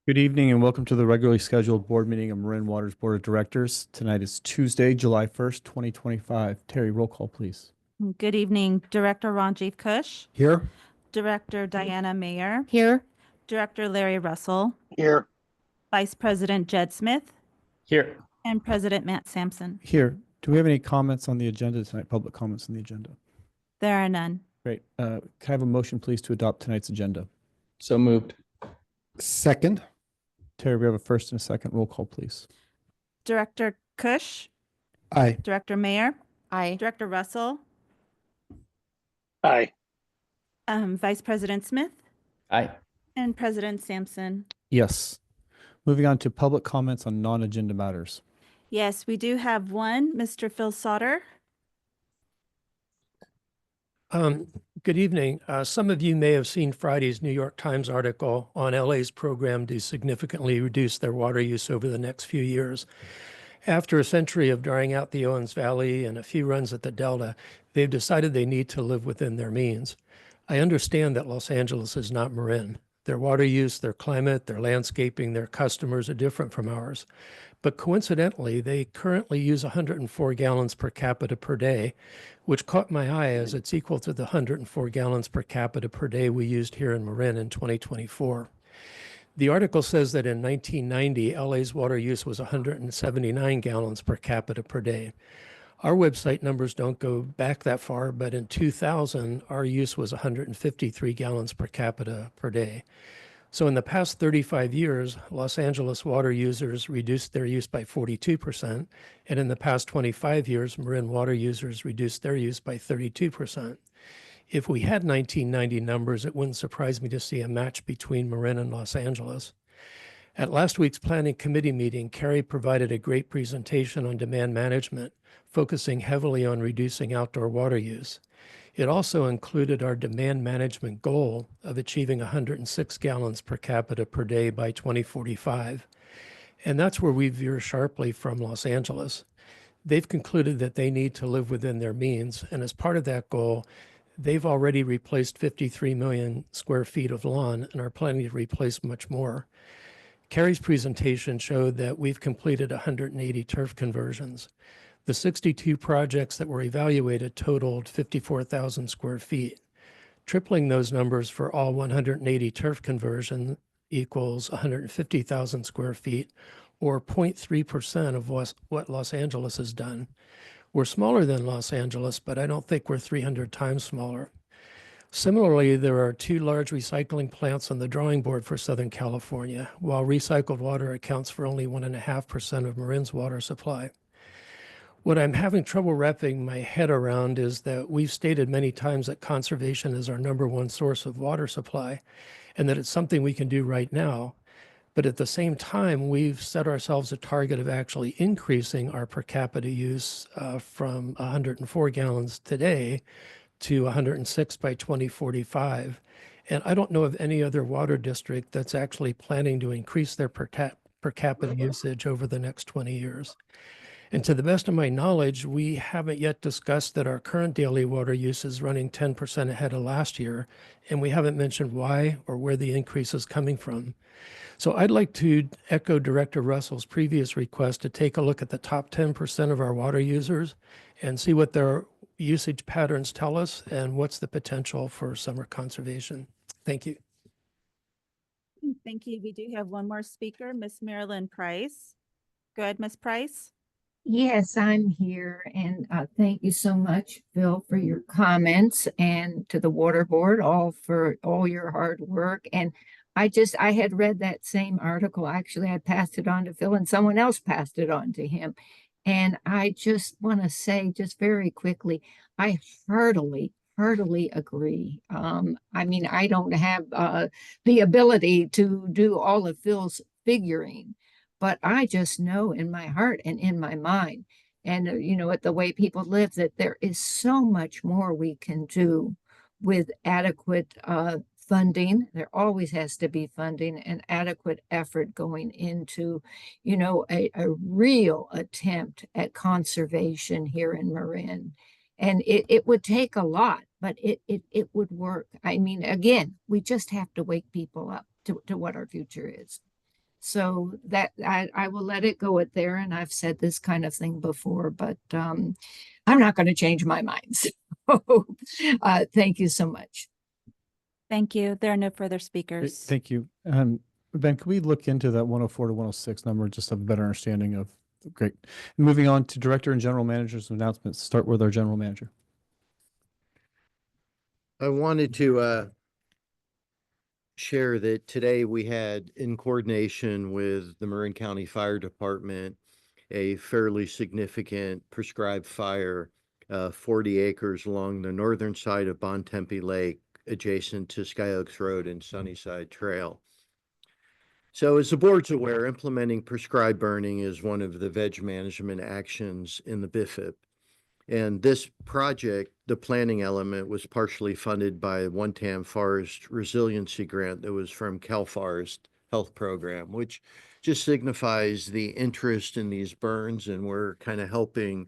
Good evening and welcome to the regularly scheduled board meeting of Marin Water's Board of Directors. Tonight is Tuesday, July 1st, 2025. Terry, roll call, please. Good evening, Director Ranjiv Kush, Here. Director Diana Mayer, Here. Director Larry Russell, Here. Vice President Jed Smith, Here. and President Matt Sampson. Here. Do we have any comments on the agenda tonight? Public comments on the agenda? There are none. Great. Can I have a motion, please, to adopt tonight's agenda? So moved. Second. Terry, we have a first and a second. Roll call, please. Director Kush, Aye. Director Mayer, Aye. Director Russell, Aye. Vice President Smith, Aye. and President Sampson. Yes. Moving on to public comments on non-agenda matters. Yes, we do have one, Mr. Phil Sauter. Good evening. Some of you may have seen Friday's New York Times article on LA's program to significantly reduce their water use over the next few years. After a century of drying out the Owens Valley and a few runs at the Delta, they've decided they need to live within their means. I understand that Los Angeles is not Marin. Their water use, their climate, their landscaping, their customers are different from ours. But coincidentally, they currently use 104 gallons per capita per day, which caught my eye as it's equal to the 104 gallons per capita per day we used here in Marin in 2024. The article says that in 1990, LA's water use was 179 gallons per capita per day. Our website numbers don't go back that far, but in 2000, our use was 153 gallons per capita per day. So in the past 35 years, Los Angeles water users reduced their use by 42%, and in the past 25 years, Marin water users reduced their use by 32%. If we had 1990 numbers, it wouldn't surprise me to see a match between Marin and Los Angeles. At last week's planning committee meeting, Carrie provided a great presentation on demand management, focusing heavily on reducing outdoor water use. It also included our demand management goal of achieving 106 gallons per capita per day by 2045. And that's where we veer sharply from Los Angeles. They've concluded that they need to live within their means. And as part of that goal, they've already replaced 53 million square feet of lawn and are planning to replace much more. Carrie's presentation showed that we've completed 180 turf conversions. The 62 projects that were evaluated totaled 54,000 square feet. Tripling those numbers for all 180 turf conversion equals 150,000 square feet, or 0.3% of what Los Angeles has done. We're smaller than Los Angeles, but I don't think we're 300 times smaller. Similarly, there are 2 large recycling plants on the drawing board for Southern California, while recycled water accounts for only 1.5% of Marin's water supply. What I'm having trouble wrapping my head around is that we've stated many times that conservation is our #1 source of water supply and that it's something we can do right now. But at the same time, we've set ourselves a target of actually increasing our per capita use from 104 gallons today to 106 by 2045. And I don't know of any other water district that's actually planning to increase their per capita usage over the next 20 years. And to the best of my knowledge, we haven't yet discussed that our current daily water use is running 10% ahead of last year, and we haven't mentioned why or where the increase is coming from. So I'd like to echo Director Russell's previous request to take a look at the top 10% of our water users and see what their usage patterns tell us and what's the potential for summer conservation. Thank you. Thank you. We do have one more speaker, Miss Marilyn Price. Go ahead, Miss Price. Yes, I'm here, and thank you so much, Phil, for your comments, and to the water board, all for all your hard work. And I had read that same article. Actually, I passed it on to Phil, and someone else passed it on to him. And I just want to say, just very quickly, I heartily agree. I mean, I don't have the ability to do all of Phil's figuring, but I just know in my heart and in my mind, and at the way people live, that there is so much more we can do with adequate funding. There always has to be funding and adequate effort going into, a real attempt at conservation here in Marin. And it would take a lot, but it would work. I mean, again, we just have to wake people up to what our future is. So that I will let it go at there. And I've said this kind of thing before, but I'm not going to change my mind. So thank you so much. Thank you. There are no further Great, speakers. thank you. Ben, can we look into that 104 to 106 number, just have a better understanding of, great. Moving on to Director and General Manager's announcements. Start with our General Manager. I wanted to share that today we had, in coordination with the Marin County Fire Department, a fairly significant prescribed fire, 40 acres along the northern side of Bontempi Lake, adjacent to Sky Oaks Road and Sunnyside Trail. So as the board's aware, implementing prescribed burning is one of the veg management actions in the BIFIP. And this project, the planning element, was partially funded by One Tam Forest Resiliency Grant that was from Cal Forest Health Program, which just signifies the interest in these burns, and we're kind of helping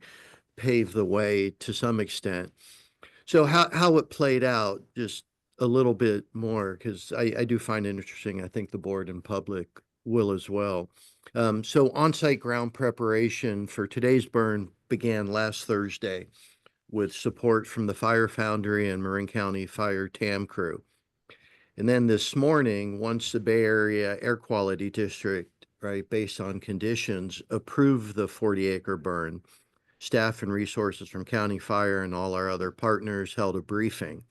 pave the way to some extent. So how it played out, just a little bit more, because I do find it interesting. I think the board and public will as well. So on-site ground preparation for today's burn began last Thursday with support from the Fire Foundry and Marin County Fire TAM crew. And then this morning, once the Bay Area Air Quality District, right, based on conditions, approved the 40-acre burn, staff and resources from County Fire and all our other partners held a briefing.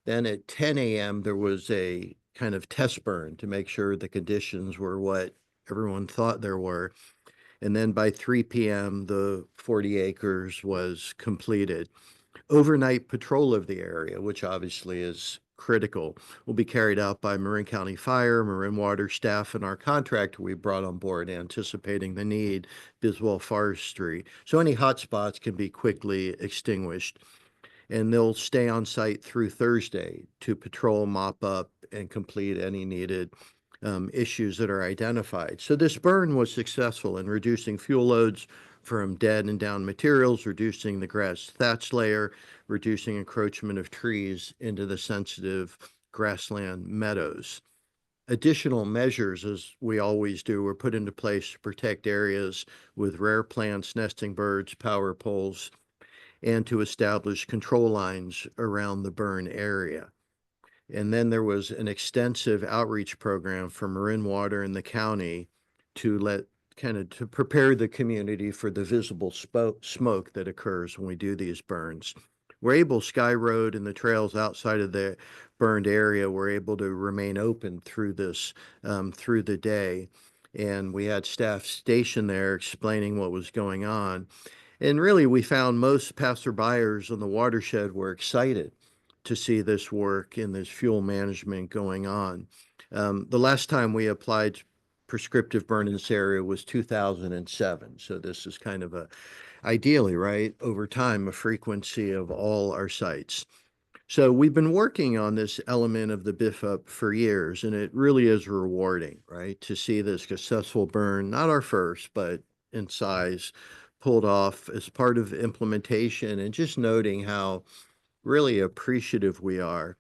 Then at 10 a.m., there was a kind of test burn to make sure the conditions were what everyone thought there were. And then by 3 p.m., the 40 acres was completed. Overnight patrol of the area, which obviously is critical, will be carried out by Marin County Fire, Marin Water staff, and our contractor we brought on board, anticipating the need, Biswell Forestry. So any hot spots can be quickly extinguished. And they'll stay on site through Thursday to patrol, mop up, and complete any needed issues that are identified. So this burn was successful in reducing fuel loads from dead and down materials, reducing the grass thatch layer, reducing encroachment of trees into the sensitive grassland meadows. Additional measures, as we always do, were put into place to protect areas with rare plants, nesting birds, power poles, and to establish control lines around the burn area. And then there was an extensive outreach program for Marin Water and the county to to prepare the community for the visible smoke that occurs when we do these burns. Sky Road and the trails outside of the burned area were able to remain open through this, through the day. And we had staff stationed there explaining what was going on. And really, we found most passerbyers in the watershed were excited to see this work and this fuel management going on. The last time we applied prescriptive burn in this area was 2007. So this is kind of ideally, right, over time, a frequency of all our sites. So we've been working on this element of the BIFIP for years, and it really is rewarding, right, to see this successful burn, not our first, but in size, pulled off as part of implementation, and just noting how really appreciative we are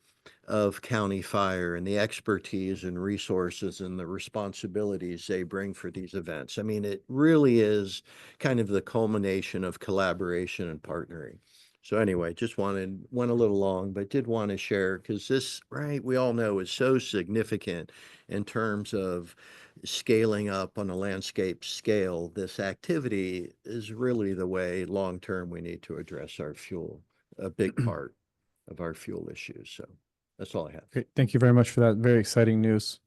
of County Fire and the expertise and resources and the responsibilities they bring for these events. I mean, it really is kind of the culmination of collaboration and partnering. So anyway, just went a little long, but did want to share, because this, right, we all know is so significant in terms of scaling up on a landscape scale. This activity is really the way long-term we need to address our fuel, a big part of our fuel issues. So that's all I have. Great. Thank you very much for that. Very exciting news.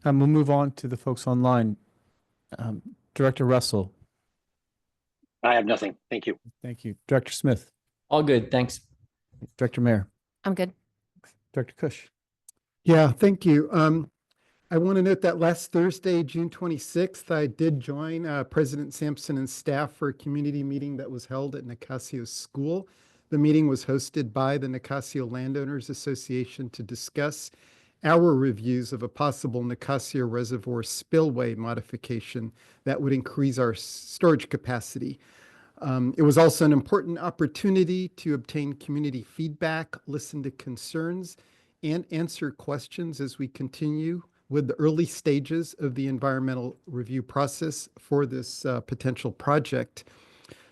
We'll move on to the folks online. Director Russell. I have nothing. Thank you. Thank you. Director Smith. All good. Thanks. Director Mayer. I'm good. Director Kush. Yeah, thank you. I want to note that last Thursday, June 26th, I did join President Sampson and staff for a community meeting that was held at Nicasio School. The meeting was hosted by the Nicasio Landowners Association to discuss our reviews of a possible Nicasio Reservoir spillway modification that would increase our storage capacity. It was also an important opportunity to obtain community feedback, listen to concerns, and answer questions as we continue with the early stages of the environmental review process for this potential project.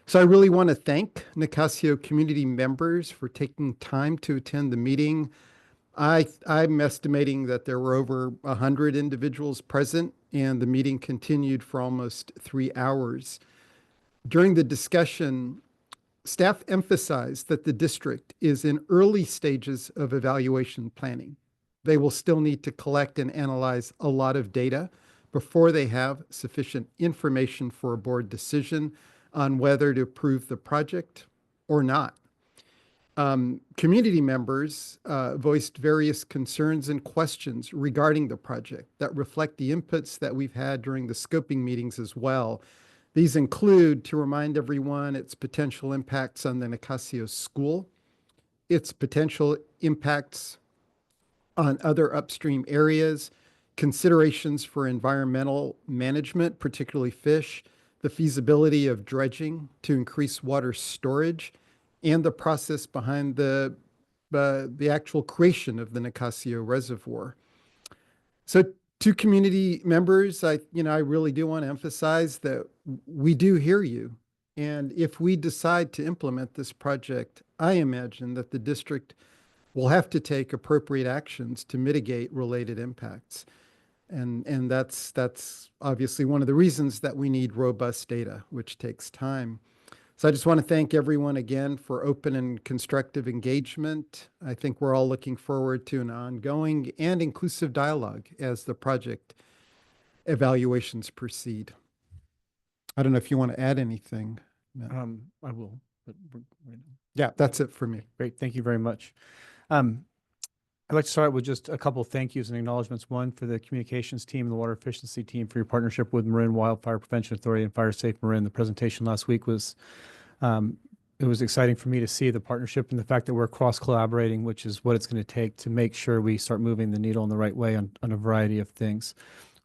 So I really want to thank Nicasio community members for taking time to attend the meeting. I'm estimating that there were over 100 individuals present, and the meeting continued for almost 3 hours. During the discussion, staff emphasized that the district is in early stages of evaluation planning. They will still need to collect and analyze a lot of data before they have sufficient information for a board decision on whether to approve the project or not. Community members voiced various concerns and questions regarding the project that reflect the inputs that we've had during the scoping meetings as well. These include, to remind everyone, its potential impacts on the Nicasio school, its potential impacts on other upstream areas, considerations for environmental management, particularly fish, the feasibility of dredging to increase water storage, and the process behind the actual creation of the Nicasio Reservoir. So to community members, I really do want to emphasize that we do hear you. And if we decide to implement this project, I imagine that the district will have to take appropriate actions to mitigate related impacts. And that's obviously one of the reasons that we need robust data, which takes time. So I just want to thank everyone again for open and constructive engagement. I think we're all looking forward to an ongoing and inclusive dialogue as the project evaluations proceed. I don't know if you want to add anything. Matt. I will. But right now. Yeah, that's it for me. Great. Thank you very much. I'd like to start with just a couple of thank yous and acknowledgements. One, for the communications team and the water efficiency team for your partnership with Marin Wildfire Prevention Authority and Fire Safe Marin. The presentation last week was, it was exciting for me to see the partnership and the fact that we're cross-collaborating, which is what it's going to take to make sure we start moving the needle in the right way on a variety of things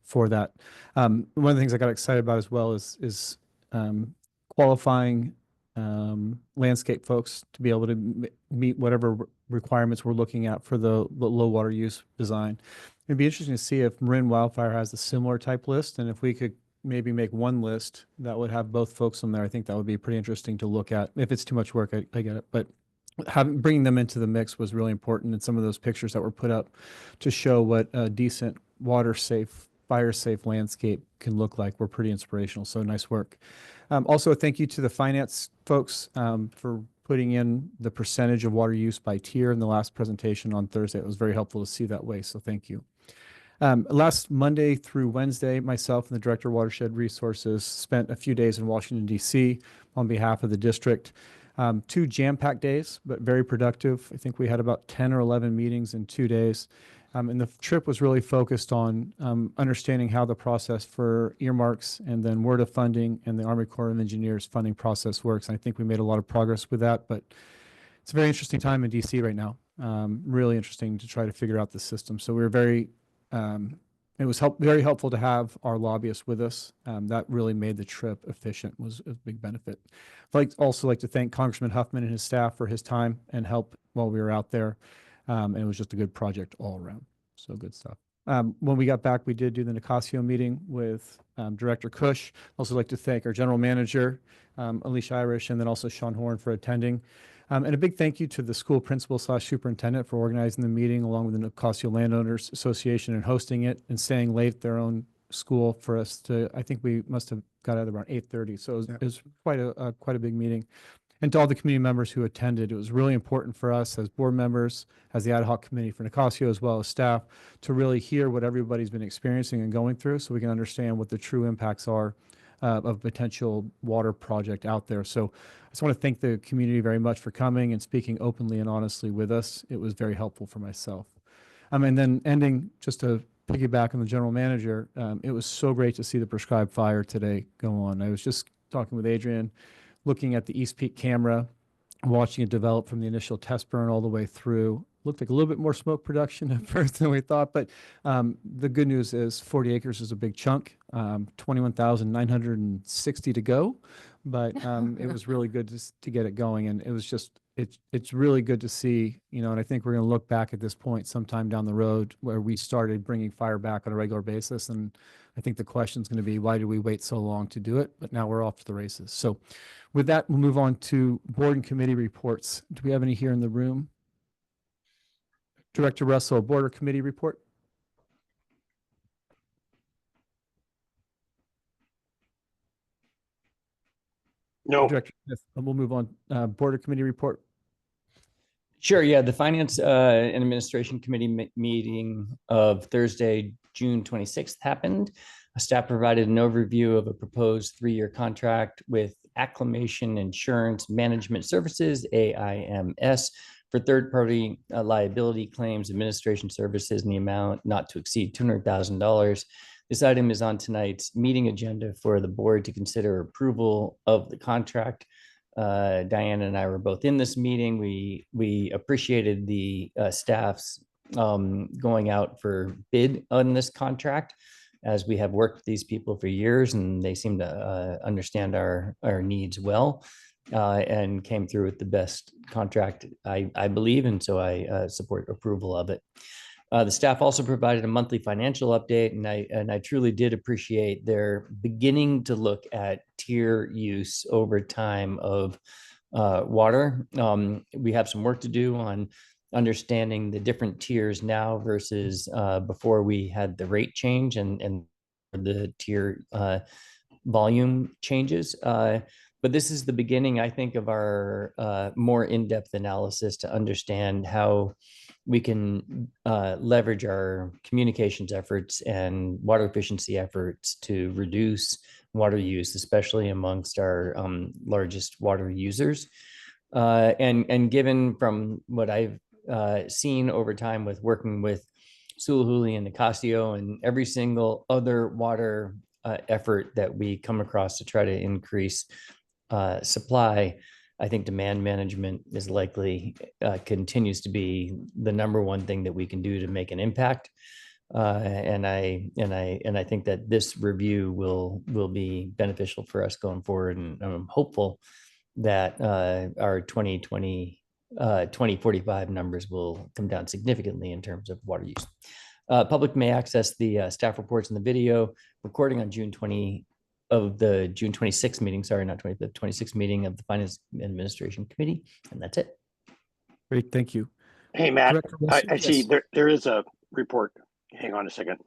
for that. One of the things I got excited about as well is qualifying landscape folks to be able to meet whatever requirements we're looking at for the low water use design. It'd be interesting to see if Marin Wildfire has a similar type list, and if we could maybe make one list that would have both folks on there. I think that would be pretty interesting to look at. If it's too much work, I get it, but bringing them into the mix was really important. And some of those pictures that were put up to show what a decent water safe, fire safe landscape can look like were pretty inspirational. So nice work. Also, a thank you to the finance folks for putting in the percentage of water use by tier in the last presentation on Thursday. It was very helpful to see that way, so thank you. Last Monday through Wednesday, myself and the Director of Watershed Resources spent a few days in Washington, D.C. on behalf of the district. 2 jam-packed days, but very productive. I think we had about 10 or 11 meetings in 2 days. And the trip was really focused on understanding how the process for earmarks and then WRDA funding and the Army Corps of Engineers funding process works. And I think we made a lot of progress with that, but it's a very interesting time in DC right now. Really interesting to try to figure out the system. So we were very, it was very helpful to have our lobbyists with us. That really made the trip efficient, was a big benefit. I'd also like to thank Congressman Huffman and his staff for his time and help while we were out there. And it was just a good project all around. So good stuff. When we got back, we did do the Nicasio meeting with Director Cush. Also like to thank our general manager, Alicia Irish, and then also Sean Horn for attending. And a big thank you to the school principal / superintendent for organizing the meeting along with the Nicasio Landowners Association and hosting it and staying late at their own school for us to, I think we must have got out around 8:30. So it was quite a big meeting. And to all the community members who attended, it was really important for us as board members, as the ad hoc committee for Nicasio, as well as staff, to really hear what everybody's been experiencing and going through so we can understand what the true impacts are of a potential water project out there. So I just want to thank the community very much for coming and speaking openly and honestly with us. It was very helpful for myself. And then ending, just to piggyback on the general manager, it was so great to see the prescribed fire today go on. I was just talking with Adrian, looking at the East Peak camera, watching it develop from the initial test burn all the way through. Looked like a little bit more smoke production at first than we thought, but the good news is 40 acres is a big chunk, 21,960 to go, but it was really good to get it going. And it was just it's really good to see, and I think we're going to look back at this point sometime down the road where we started bringing fire back on a regular basis. And I think the question is going to be, why did we wait so long to do it? But now we're off to the races. So with that, we'll move on to board and committee reports. Do we have any here in the room? Director Russell, board or committee report? No, Director Smith, we'll move on. Board or committee report? Sure. Yeah. The Finance and Administration Committee meeting of Thursday, June 26th happened. Staff provided an overview of a proposed 3-year contract with Acclamation Insurance Management Services, AIMS, for third-party liability claims administration services in the amount not to exceed $200,000. This item is on tonight's meeting agenda for the board to consider approval of the contract. Diana and I were both in this meeting. We appreciated the staff's going out for bid on this contract, as we have worked with these people for years and they seem to understand our needs well, and came through with the best contract, I believe, and so I support approval of it. The staff also provided a monthly financial update, and I truly did appreciate their beginning to look at tier use over time of water. We have some work to do on understanding the different tiers now versus before we had the rate change and the tier volume changes. But this is the beginning, I think, of our more in-depth analysis to understand how we can leverage our communications efforts and water efficiency efforts to reduce water use, especially amongst our largest water users. And given from what I've seen over time with working with Suluhuli and Nicasio and every single other water effort that we come across to try to increase supply, I think demand management is likely continues to be the #1 thing that we can do to make an impact. And I think that this review will be beneficial for us going forward. And I'm hopeful that our 2045 numbers will come down significantly in terms of water use. Public may access the staff reports and the video recording on June 26th meeting, sorry, not 25th, 26th meeting of the Finance and Administration Committee. And that's it. Great, thank you. hey, Matt, Director I Russell, see yes. there is a report. Hang on a second.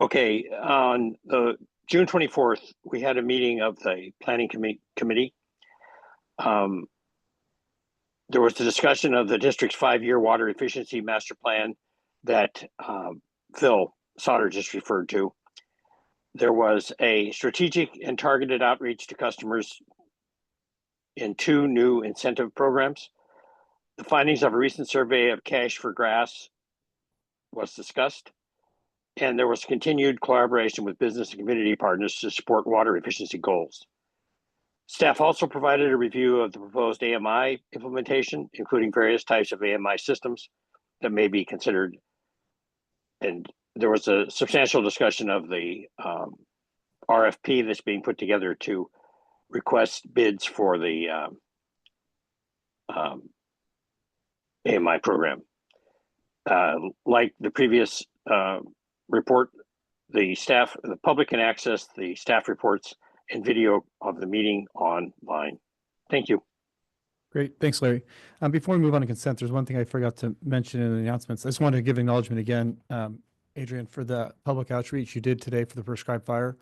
Okay, on the June 24th, we had a meeting of the Planning Committee. There was a discussion of the district's 5-year water efficiency master plan that Phil Sauter just referred to. There was a strategic and targeted outreach to customers in 2 new incentive programs. The findings of a recent survey of Cash for Grass was discussed, and there was continued collaboration with business and community partners to support water efficiency goals. Staff also provided a review of the proposed AMI implementation, including various types of AMI systems that may be considered. And there was a substantial discussion of the RFP that's being put together to request bids for the AMI program. Like the previous report, the public can access the staff reports and video of the meeting online. Thank you. Great, thanks, Larry. Before we move on to consent, there's one thing I forgot to mention in the announcements. I just wanted to give acknowledgement again, Adrian, for the public outreach you did today for the prescribed fire,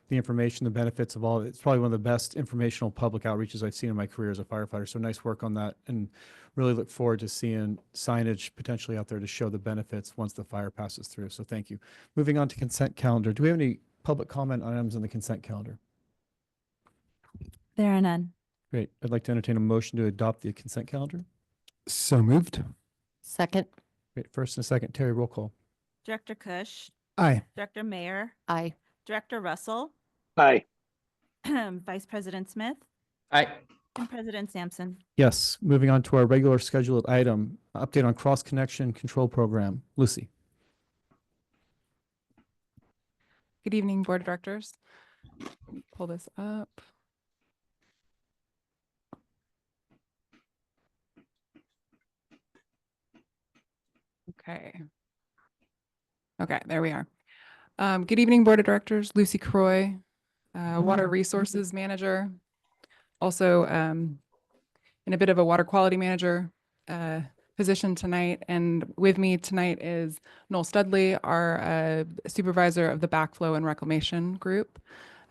the information, the benefits of all of it. It's probably one of the best informational public outreaches I've seen in my career as a firefighter. So nice work on that, and really look forward to seeing signage potentially out there to show the benefits once the fire passes through. So thank you. Moving on to consent calendar. Do we have any public comment on items on the consent calendar? There are none. Great. I'd like to entertain a motion to adopt the consent calendar. So moved. Second. Great. First and a second. Terry, roll call. Director Kush, Aye. Director Mayer, Aye. Director Russell, Hi. Vice President Smith, Aye. and President Sampson. Yes. Moving on to our regular scheduled item, update on cross connection control program. Lucy. Good evening, Board of Directors. Pull this up. Okay. Okay, there we are. Good evening, Board of Directors. Lucy Croy, Water Resources Manager. Also, in a bit of a water quality manager position tonight. And with me tonight is Noel Studley, our supervisor of the backflow and reclamation group.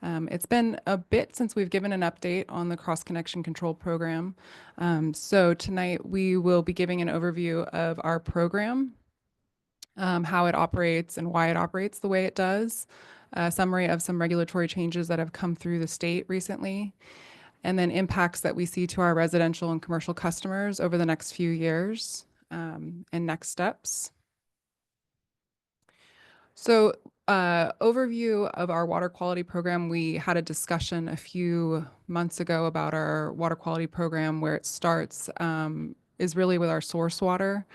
It's been a bit since we've given an update on the cross connection control program. So tonight we will be giving an overview of our program, how it operates and why it operates the way it does, a summary of some regulatory changes that have come through the state recently, and then impacts that we see to our residential and commercial customers over the next few years, and next steps. So overview of our water quality program. We had a discussion a few months ago about our water quality program. Where it starts is really with our source water,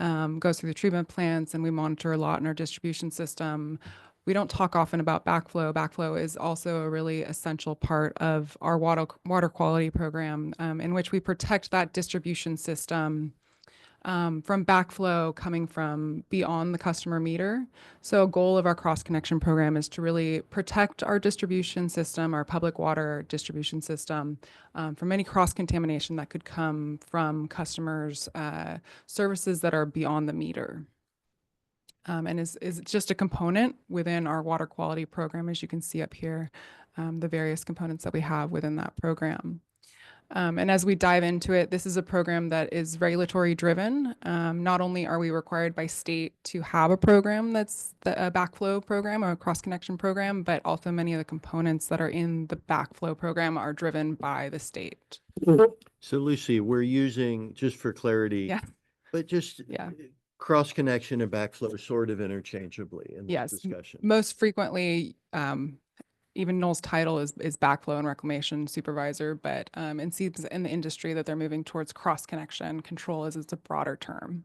goes through the treatment plants, and we monitor a lot in our distribution system. We don't talk often about backflow. Backflow is also a really essential part of our water quality program, in which we protect that distribution system from backflow coming from beyond the customer meter. So a goal of our cross connection program is to really protect our distribution system, our public water distribution system, from any cross contamination that could come from customers' services that are beyond the meter. And is just a component within our water quality program, as you can see up here, the various components that we have within that program. And as we dive into it, this is a program that is regulatory driven. Not only are we required by state to have a program that's a backflow program or a cross connection program, but also many of the components that are in the backflow program are driven by the state. So Lucy, we're using, just for clarity, Yeah. but just Yeah. cross connection and backflow are sort of interchangeably in this Yes. discussion. Most frequently, even Noel's title is backflow and reclamation supervisor, but it seems in the industry that they're moving towards cross connection control as it's a broader term.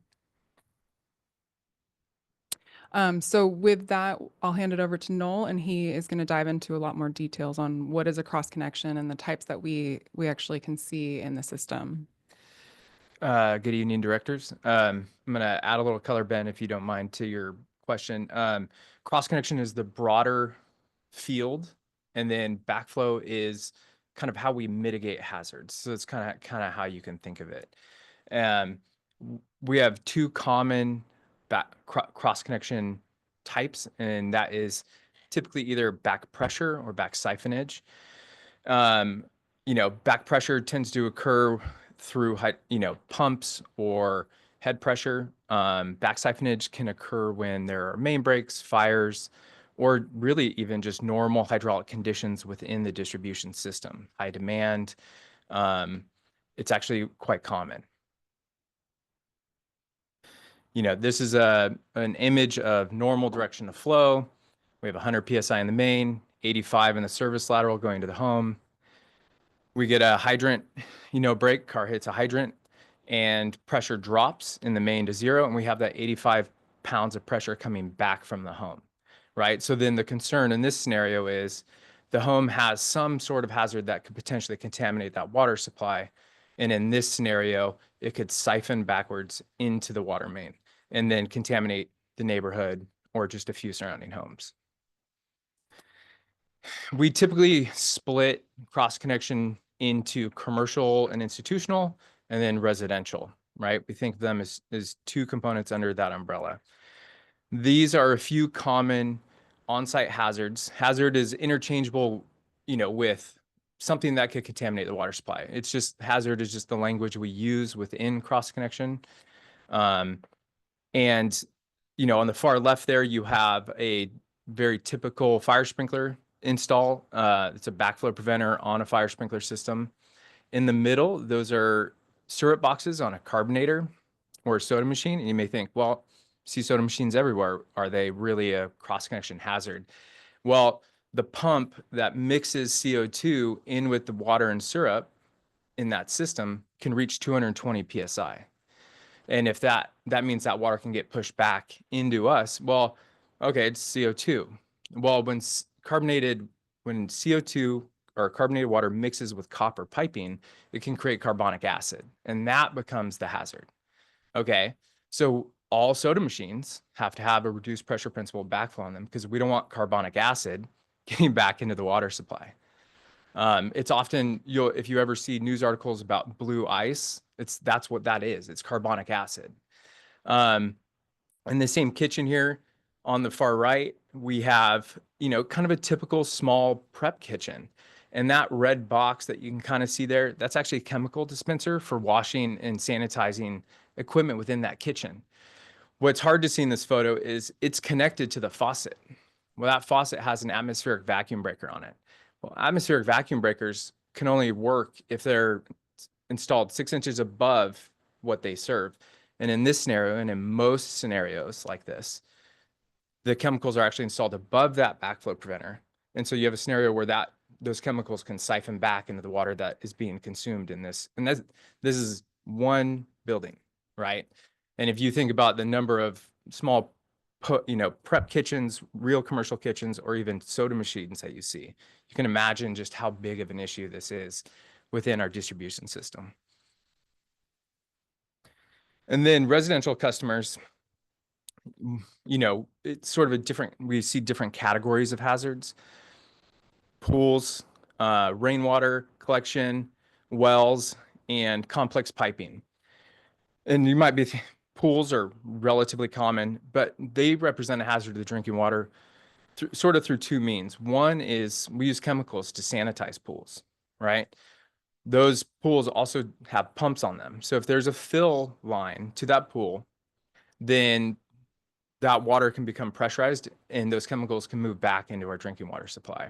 So with that, I'll hand it over to Noel, and he is going to dive into a lot more details on what is a cross connection and the types that we actually can see in the system. Good evening, directors. I'm going to add a little color, Ben, if you don't mind, to your question. Cross connection is the broader field, and then backflow is kind of how we mitigate hazards. So it's kind of how you can think of it. We have two common cross connection types, and that is typically either back pressure or back siphonage. Back pressure tends to occur through pumps or head pressure. Back siphonage can occur when there are main breaks, fires, or really even just normal hydraulic conditions within the distribution system. High demand, it's actually quite common. This is an image of normal direction of flow. We have 100 PSI in the main, 85 in the service lateral going to the home. We get a hydrant, break, car hits a hydrant, and pressure drops in the main to 0, and we have that 85 pounds of pressure coming back from the home, right? So then the concern in this scenario is the home has some sort of hazard that could potentially contaminate that water supply. And in this scenario, it could siphon backwards into the water main and then contaminate the neighborhood or just a few surrounding homes. We typically split cross connection into commercial and institutional, and then residential, right? We think of them as two components under that umbrella. These are a few common on-site hazards. Hazard is interchangeable, with something that could contaminate the water supply. It's just, hazard is just the language we use within cross connection. And, on the far left there, you have a very typical fire sprinkler install. It's a backflow preventer on a fire sprinkler system. In the middle, those are syrup boxes on a carbonator or a soda machine. And you may think, well, see soda machines everywhere. Are they really a cross connection hazard? Well, the pump that mixes CO2 in with the water and syrup in that system can reach 220 PSI. And if that means that water can get pushed back into us, well, okay, it's CO2. Well, when carbonated when CO2 or carbonated water mixes with copper piping, it can create carbonic acid, and that becomes the hazard. Okay, so all soda machines have to have a reduced pressure principle backflow on them because we don't want carbonic acid getting back into the water supply. It's often, if you ever see news articles about blue ice, that's what that is. It's carbonic acid. In the same kitchen here on the far right, we have, kind of a typical small prep kitchen. And that red box that you can kind of see there, that's actually a chemical dispenser for washing and sanitizing equipment within that kitchen. What's hard to see in this photo is it's connected to the faucet. Well, that faucet has an atmospheric vacuum breaker on it. Well, atmospheric vacuum breakers can only work if they're installed 6 inches above what they serve. And in this scenario, and in most scenarios like this, the chemicals are actually installed above that backflow preventer. And so you have a scenario where those chemicals can siphon back into the water that is being consumed in this. And this is one building, right? And if you think about the number of small, prep kitchens, real commercial kitchens, or even soda machines that you see, you can imagine just how big of an issue this is within our distribution system. And then residential customers, it's sort of we see different categories of hazards. Pools, rainwater collection, wells, and complex piping. And you might be, pools are relatively common, but they represent a hazard to the drinking water through two means. One is we use chemicals to sanitize pools, right? Those pools also have pumps on them. So if there's a fill line to that pool, then that water can become pressurized and those chemicals can move back into our drinking water supply.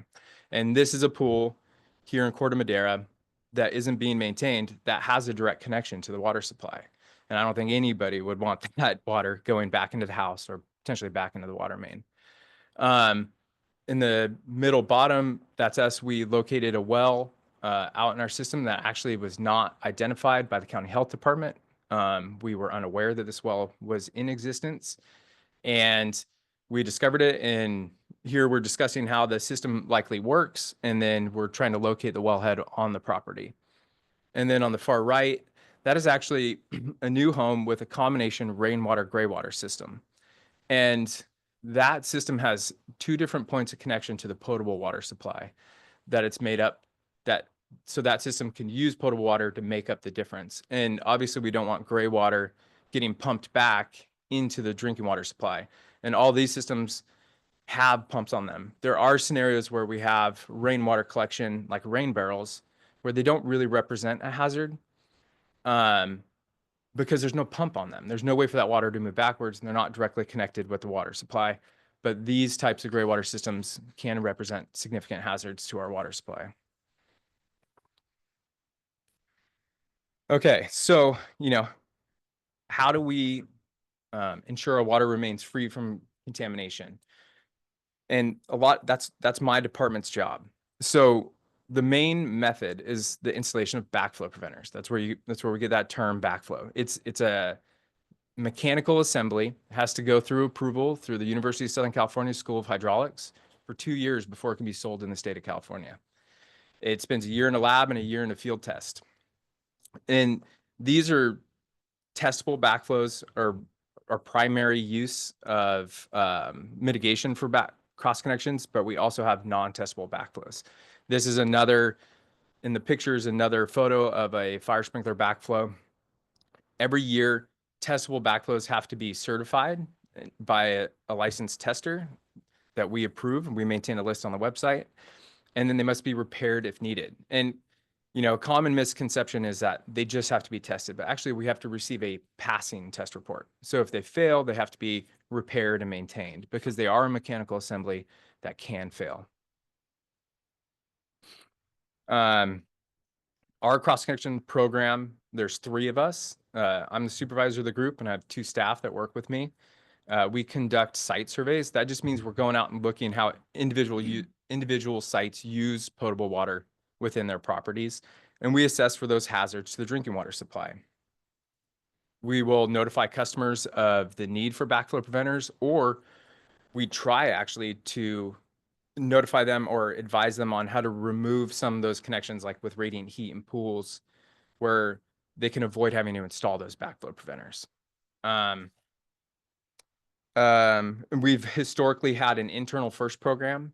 And this is a pool here in Corte Madera that isn't being maintained that has a direct connection to the water supply. And I don't think anybody would want that water going back into the house or potentially back into the water main. In the middle bottom, that's us. We located a well out in our system that actually was not identified by the county health department. We were unaware that this well was in existence. And we discovered it, and here we're discussing how the system likely works, and then we're trying to locate the wellhead on the property. And then on the far right, that is actually a new home with a combination rainwater gray water system. And that system has 2 different points of connection to the potable water supply that it's made up, so that system can use potable water to make up the difference. And obviously we don't want gray water getting pumped back into the drinking water supply. And all these systems have pumps on them. There are scenarios where we have rainwater collection, like rain barrels, where they don't really represent a hazard because there's no pump on them. There's no way for that water to move backwards, and they're not directly connected with the water supply. But these types of gray water systems can represent significant hazards to our water supply. Okay, so, how do we ensure our water remains free from contamination? And that's my department's job. So the main method is the installation of backflow preventers. That's where we get that term backflow. It's a mechanical assembly. It has to go through approval through the University of Southern California School of Hydraulics for 2 years before it can be sold in the state of California. It spends a year in a lab and a year in a field test. And these are testable backflows, or our primary use of mitigation for cross connections, but we also have non-testable backflows. This is another, in the picture is another photo of a fire sprinkler backflow. Every year, testable backflows have to be certified by a licensed tester that we approve, and we maintain a list on the website. And then they must be repaired if needed. And a common misconception is that they just have to be tested, but actually we have to receive a passing test report. So if they fail, they have to be repaired and maintained because they are a mechanical assembly that can fail. Our cross-connection program, there's 3 of us. I'm the supervisor of the group, and I have 2 staff that work with me. We conduct site surveys. That just means we're going out and looking how individual sites use potable water within their properties, and we assess for those hazards to the drinking water supply. We will notify customers of the need for backflow preventers, or we try actually to notify them or advise them on how to remove some of those connections, like with radiant heat and pools, where they can avoid having to install those backflow preventers. We've historically had an internal first program.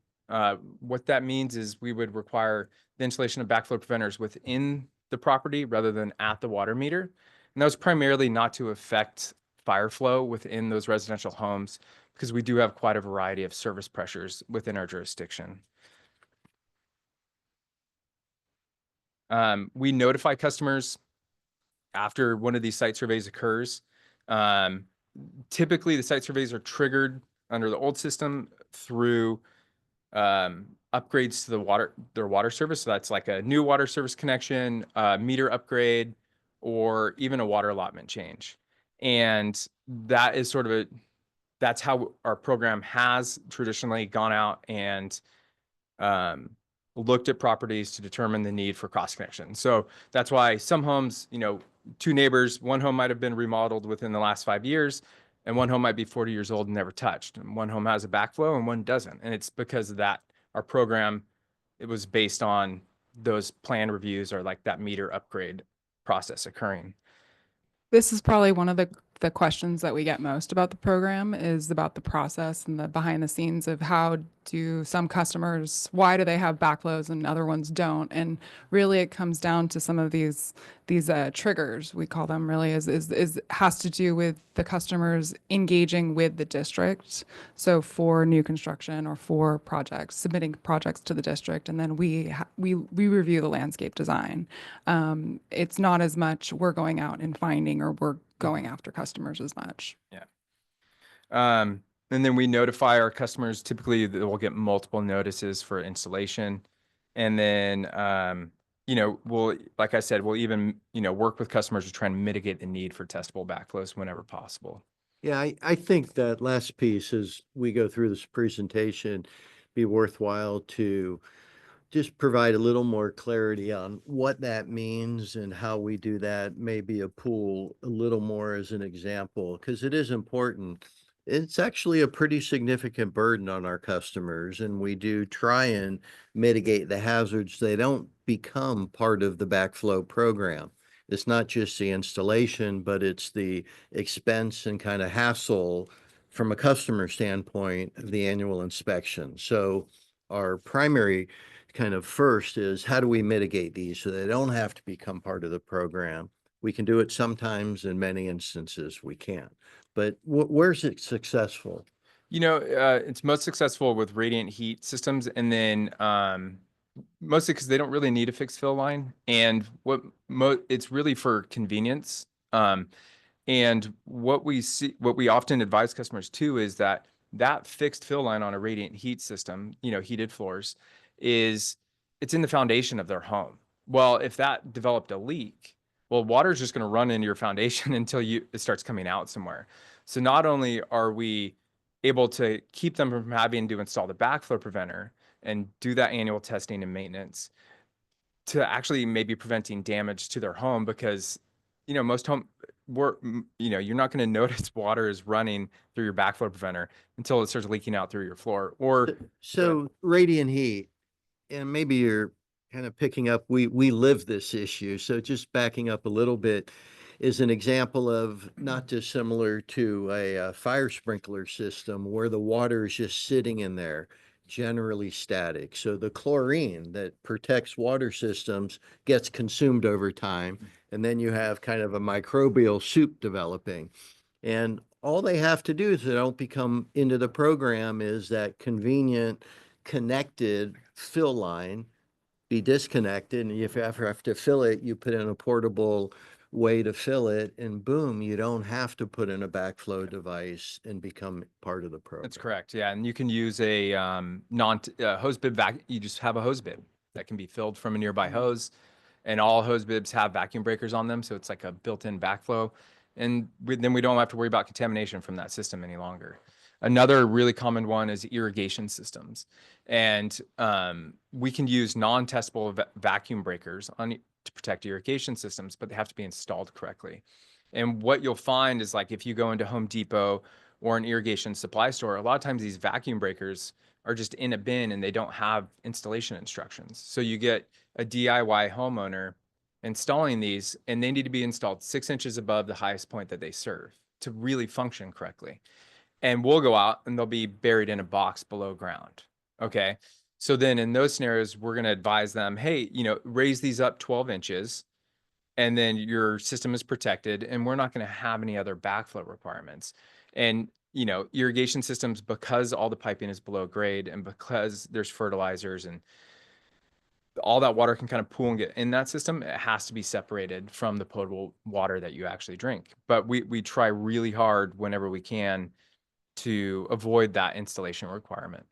What that means is we would require the installation of backflow preventers within the property rather than at the water meter. And that was primarily not to affect fire flow within those residential homes, because we do have quite a variety of service pressures within our jurisdiction. We notify customers after one of these site surveys occurs. Typically, the site surveys are triggered under the old system through upgrades to their water service. So that's like a new water service connection, meter upgrade, or even a water allotment change. And that is sort of that's how our program has traditionally gone out and looked at properties to determine the need for cross connection. So that's why some homes, you know, two neighbors, one home might have been remodeled within the last 5 years, and one home might be 40 years old and never touched. And one home has a backflow and one doesn't. And it's because of that, our program, it was based on those plan reviews or like that meter upgrade process occurring. This is probably one of the questions that we get most about the program, is about the process and the behind the scenes of how do some customers, why do they have backflows and other ones don't? And really it comes down to some of these triggers, we call them, really has to do with the customers engaging with the district. So for new construction or for projects, submitting projects to the district, and then we review the landscape design. It's not as much we're going out and finding, or we're going after customers as much. Yeah. And then we notify our customers. Typically, they will get multiple notices for installation. And then, you know, like I said, we'll even, you know, work with customers to try and mitigate the need for testable backflows whenever possible. Yeah, I think that last piece, as we go through this presentation, be worthwhile to just provide a little more clarity on what that means and how we do that. Maybe a pool a little more as an example, because it is important. It's actually a pretty significant burden on our customers, and we do try and mitigate the hazards. They don't become part of the backflow program. It's not just the installation, but it's the expense and kind of hassle from a customer standpoint of the annual inspection. So our primary kind of first is, how do we mitigate these so they don't have to become part of the program? We can do it sometimes, in many instances we can't. But where's it successful? You know, it's most successful with radiant heat systems, and then mostly because they don't really need a fixed fill line, and it's really for convenience. And what we often advise customers too is that fixed fill line on a radiant heat system, you know, heated floors, it's in the foundation of their home. Well, if that developed a leak, well, water is just going to run into your foundation until it starts coming out somewhere. So not only are we able to keep them from having to install the backflow preventer and do that annual testing and maintenance, to actually maybe preventing damage to their home, because, you know, you're not going to notice water is running through your backflow preventer until it starts leaking out through your floor. Or so radiant heat, and maybe you're kind of picking up, we live this issue. So just backing up a little bit, is an example of not dissimilar to a fire sprinkler system where the water is just sitting in there, generally static. So the chlorine that protects water systems gets consumed over time, and then you have kind of a microbial soup developing. And all they have to do, so they don't become into the program, is that convenient connected fill line be disconnected, and if you ever have to fill it, you put in a portable way to fill it, and boom, you don't have to put in a backflow device and become part of the program. That's correct. Yeah. And you can use a hose bib you just have a hose bib that can be filled from a nearby hose, and all hose bibs have vacuum breakers on them. So it's like a built-in backflow. And then we don't have to worry about contamination from that system any longer. Another really common one is irrigation systems. And we can use non-testable vacuum breakers to protect irrigation systems, but they have to be installed correctly. And what you'll find is, like, if you go into Home Depot or an irrigation supply store, a lot of times these vacuum breakers are just in a bin and they don't have installation instructions. So you get a DIY homeowner installing these, and they need to be installed 6 inches above the highest point that they serve to really function correctly. And we'll go out and they'll be buried in a box below ground. Okay. So then in those scenarios, we're going to advise them, hey, raise these up 12 inches and then your system is protected and we're not going to have any other backflow requirements. And, irrigation systems, because all the piping is below grade and because there's fertilizers and all that water can kind of pool and get in that system, it has to be separated from the potable water that you actually drink. But we try really hard whenever we can to avoid that installation requirement.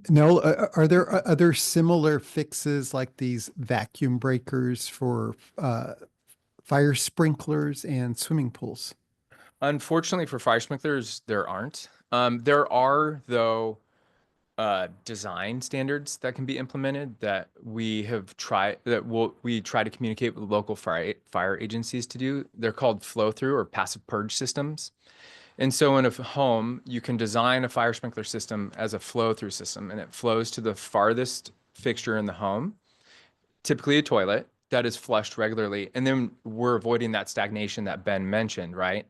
No, are there other similar fixes like these vacuum breakers for fire sprinklers and swimming pools? Unfortunately for fire sprinklers, there aren't. There are, though, design standards that can be implemented that we have tried, we try to communicate with local fire agencies to do. They're called flow through or passive purge systems. And so in a home, you can design a fire sprinkler system as a flow through system, and it flows to the farthest fixture in the home, typically a toilet that is flushed regularly. And then we're avoiding that stagnation that Ben mentioned, right?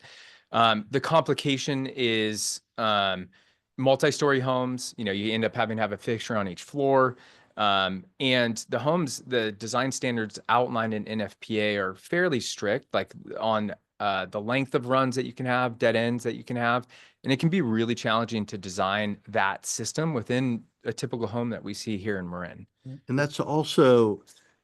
The complication is multi-story homes. You end up having to have a fixture on each floor. And the homes, the design standards outlined in NFPA are fairly strict, like on the length of runs that you can have, dead ends that you can have. And it can be really challenging to design that system within a typical home that we see here in Marin. And that's also,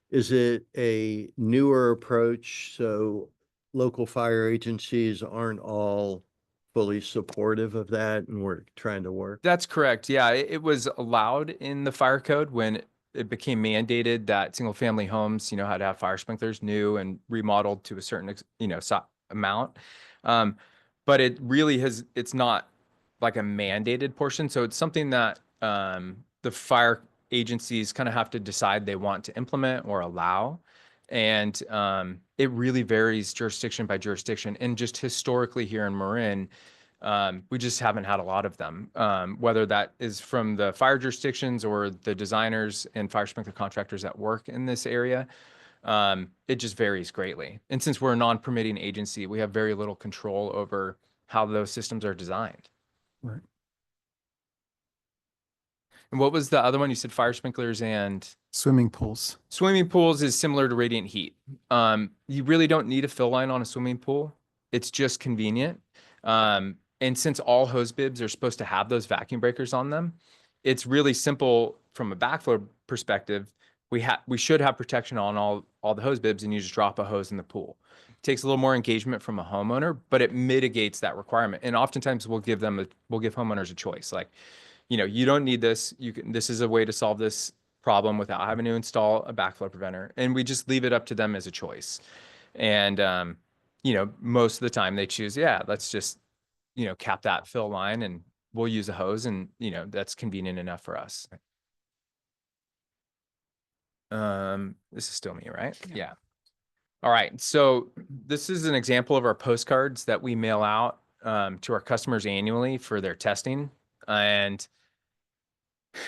is it a newer approach? So local fire agencies aren't all fully supportive of that, and we're trying to work. That's correct. Yeah, it was allowed in the fire code when it became mandated that single family homes, had to have fire sprinklers new and remodeled to a certain, amount. But it really it's not like a mandated portion. So it's something that the fire agencies kind of have to decide they want to implement or allow. And it really varies jurisdiction by jurisdiction. And just historically here in Marin, we just haven't had a lot of them, whether that is from the fire jurisdictions or the designers and fire sprinkler contractors that work in this area. It just varies greatly. And since we're a non-permitting agency, we have very little control over how those systems are designed. Right. And what was the other one? You said fire sprinklers and Swimming pools. swimming pools is similar to radiant heat. You really don't need a fill line on a swimming pool. It's just convenient. And since all hose bibs are supposed to have those vacuum breakers on them, it's really simple from a backflow perspective. We should have protection on all the hose bibs, and you just drop a hose in the pool. It takes a little more engagement from a homeowner, but it mitigates that requirement. And oftentimes we'll give homeowners a choice. Like, you don't need this. This is a way to solve this problem without having to install a backflow preventer. And we just leave it up to them as a choice. And, most of the time they choose, let's just, cap that fill line and we'll use a hose, and, that's convenient enough for us. This is still me, right? Yeah. All right. So this is an example of our postcards that we mail out to our customers annually for their testing. And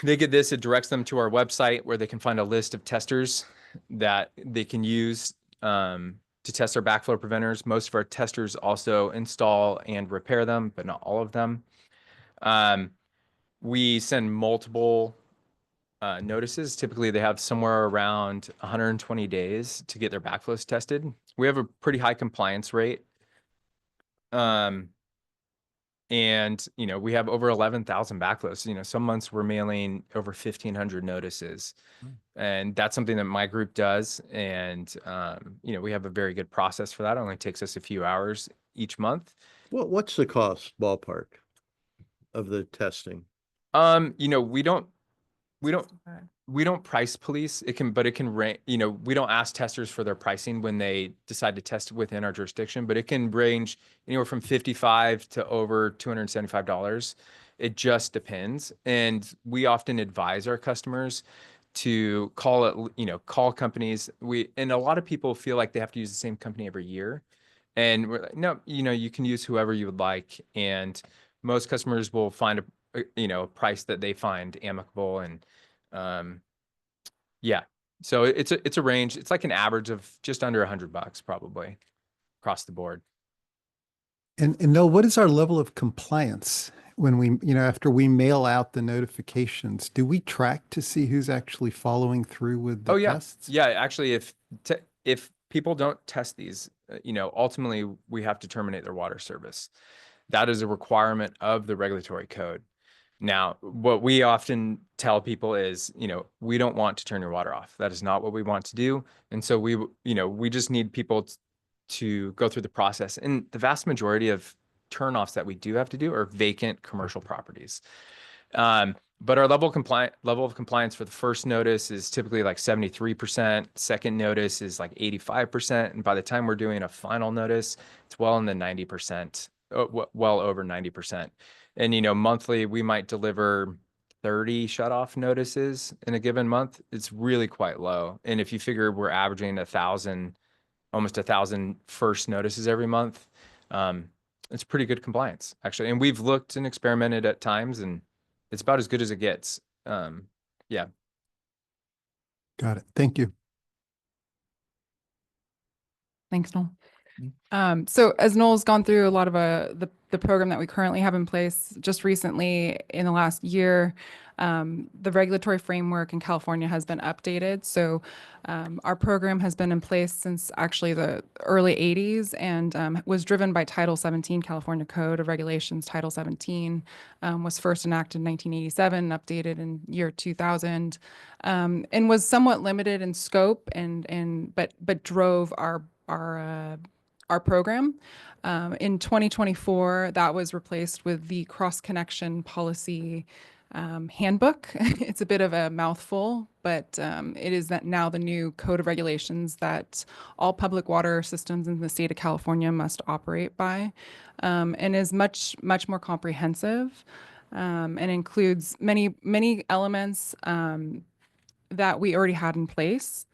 they get this, it directs them to our website where they can find a list of testers that they can use to test our backflow preventers. Most of our testers also install and repair them, but not all of them. We send multiple notices. Typically they have somewhere around 120 days to get their backflows tested. We have a pretty high compliance rate. And, we have over 11,000 backflows. Some months we're mailing over 1,500 notices. And that's something that my group does. And, we have a very good process for that. It only takes us a few hours each month. What's the cost ballpark of the testing? We don't price police. It can range, we don't ask testers for their pricing when they decide to test within our jurisdiction, but it can range anywhere from $55 to over $275. It just depends. And we often advise our customers to call companies. And a lot of people feel like they have to use the same company every year. And we're like, no, you can use whoever you would like. And most customers will find a price that they find amicable. And yeah, so it's a range. It's like an average of just under $100 probably across the board. And Noel, what is our level of compliance when we, after we mail out the notifications? Do we track to see who's actually following through with the Oh yeah, tests? yeah. Actually, if people don't test these, ultimately we have to terminate their water service. That is a requirement of the regulatory code. Now, what we often tell people is, we don't want to turn your water off. That is not what we want to do. And so we just need people to go through the process. And the vast majority of turnoffs that we do have to do are vacant commercial properties. But our level of compliance for the first notice is typically like 73%. Second notice is like 85%. And by the time we're doing a final notice, it's well in the 90%, well over 90%. And, monthly, we might deliver 30 shut-off notices in a given month. It's really quite low. And if you figure we're averaging almost 1,000 first notices every month, it's pretty good compliance, actually. And we've looked and experimented at times, and it's about as good as it gets. Yeah. Got it. Thank you. Thanks, Noel. So as Noel's gone through a lot of the program that we currently have in place, just recently in the last year, the regulatory framework in California has been updated. So our program has been in place since actually the early 80s and was driven by Title 17 California Code of Regulations. Title 17 was first enacted in 1987, updated in year 2000, and was somewhat limited in scope but drove our program. In 2024, that was replaced with the Cross Connection Policy Handbook. It's a bit of a mouthful, but it is that now the new code of regulations that all public water systems in the state of California must operate by, and is much more comprehensive, and includes many elements that we already had in place.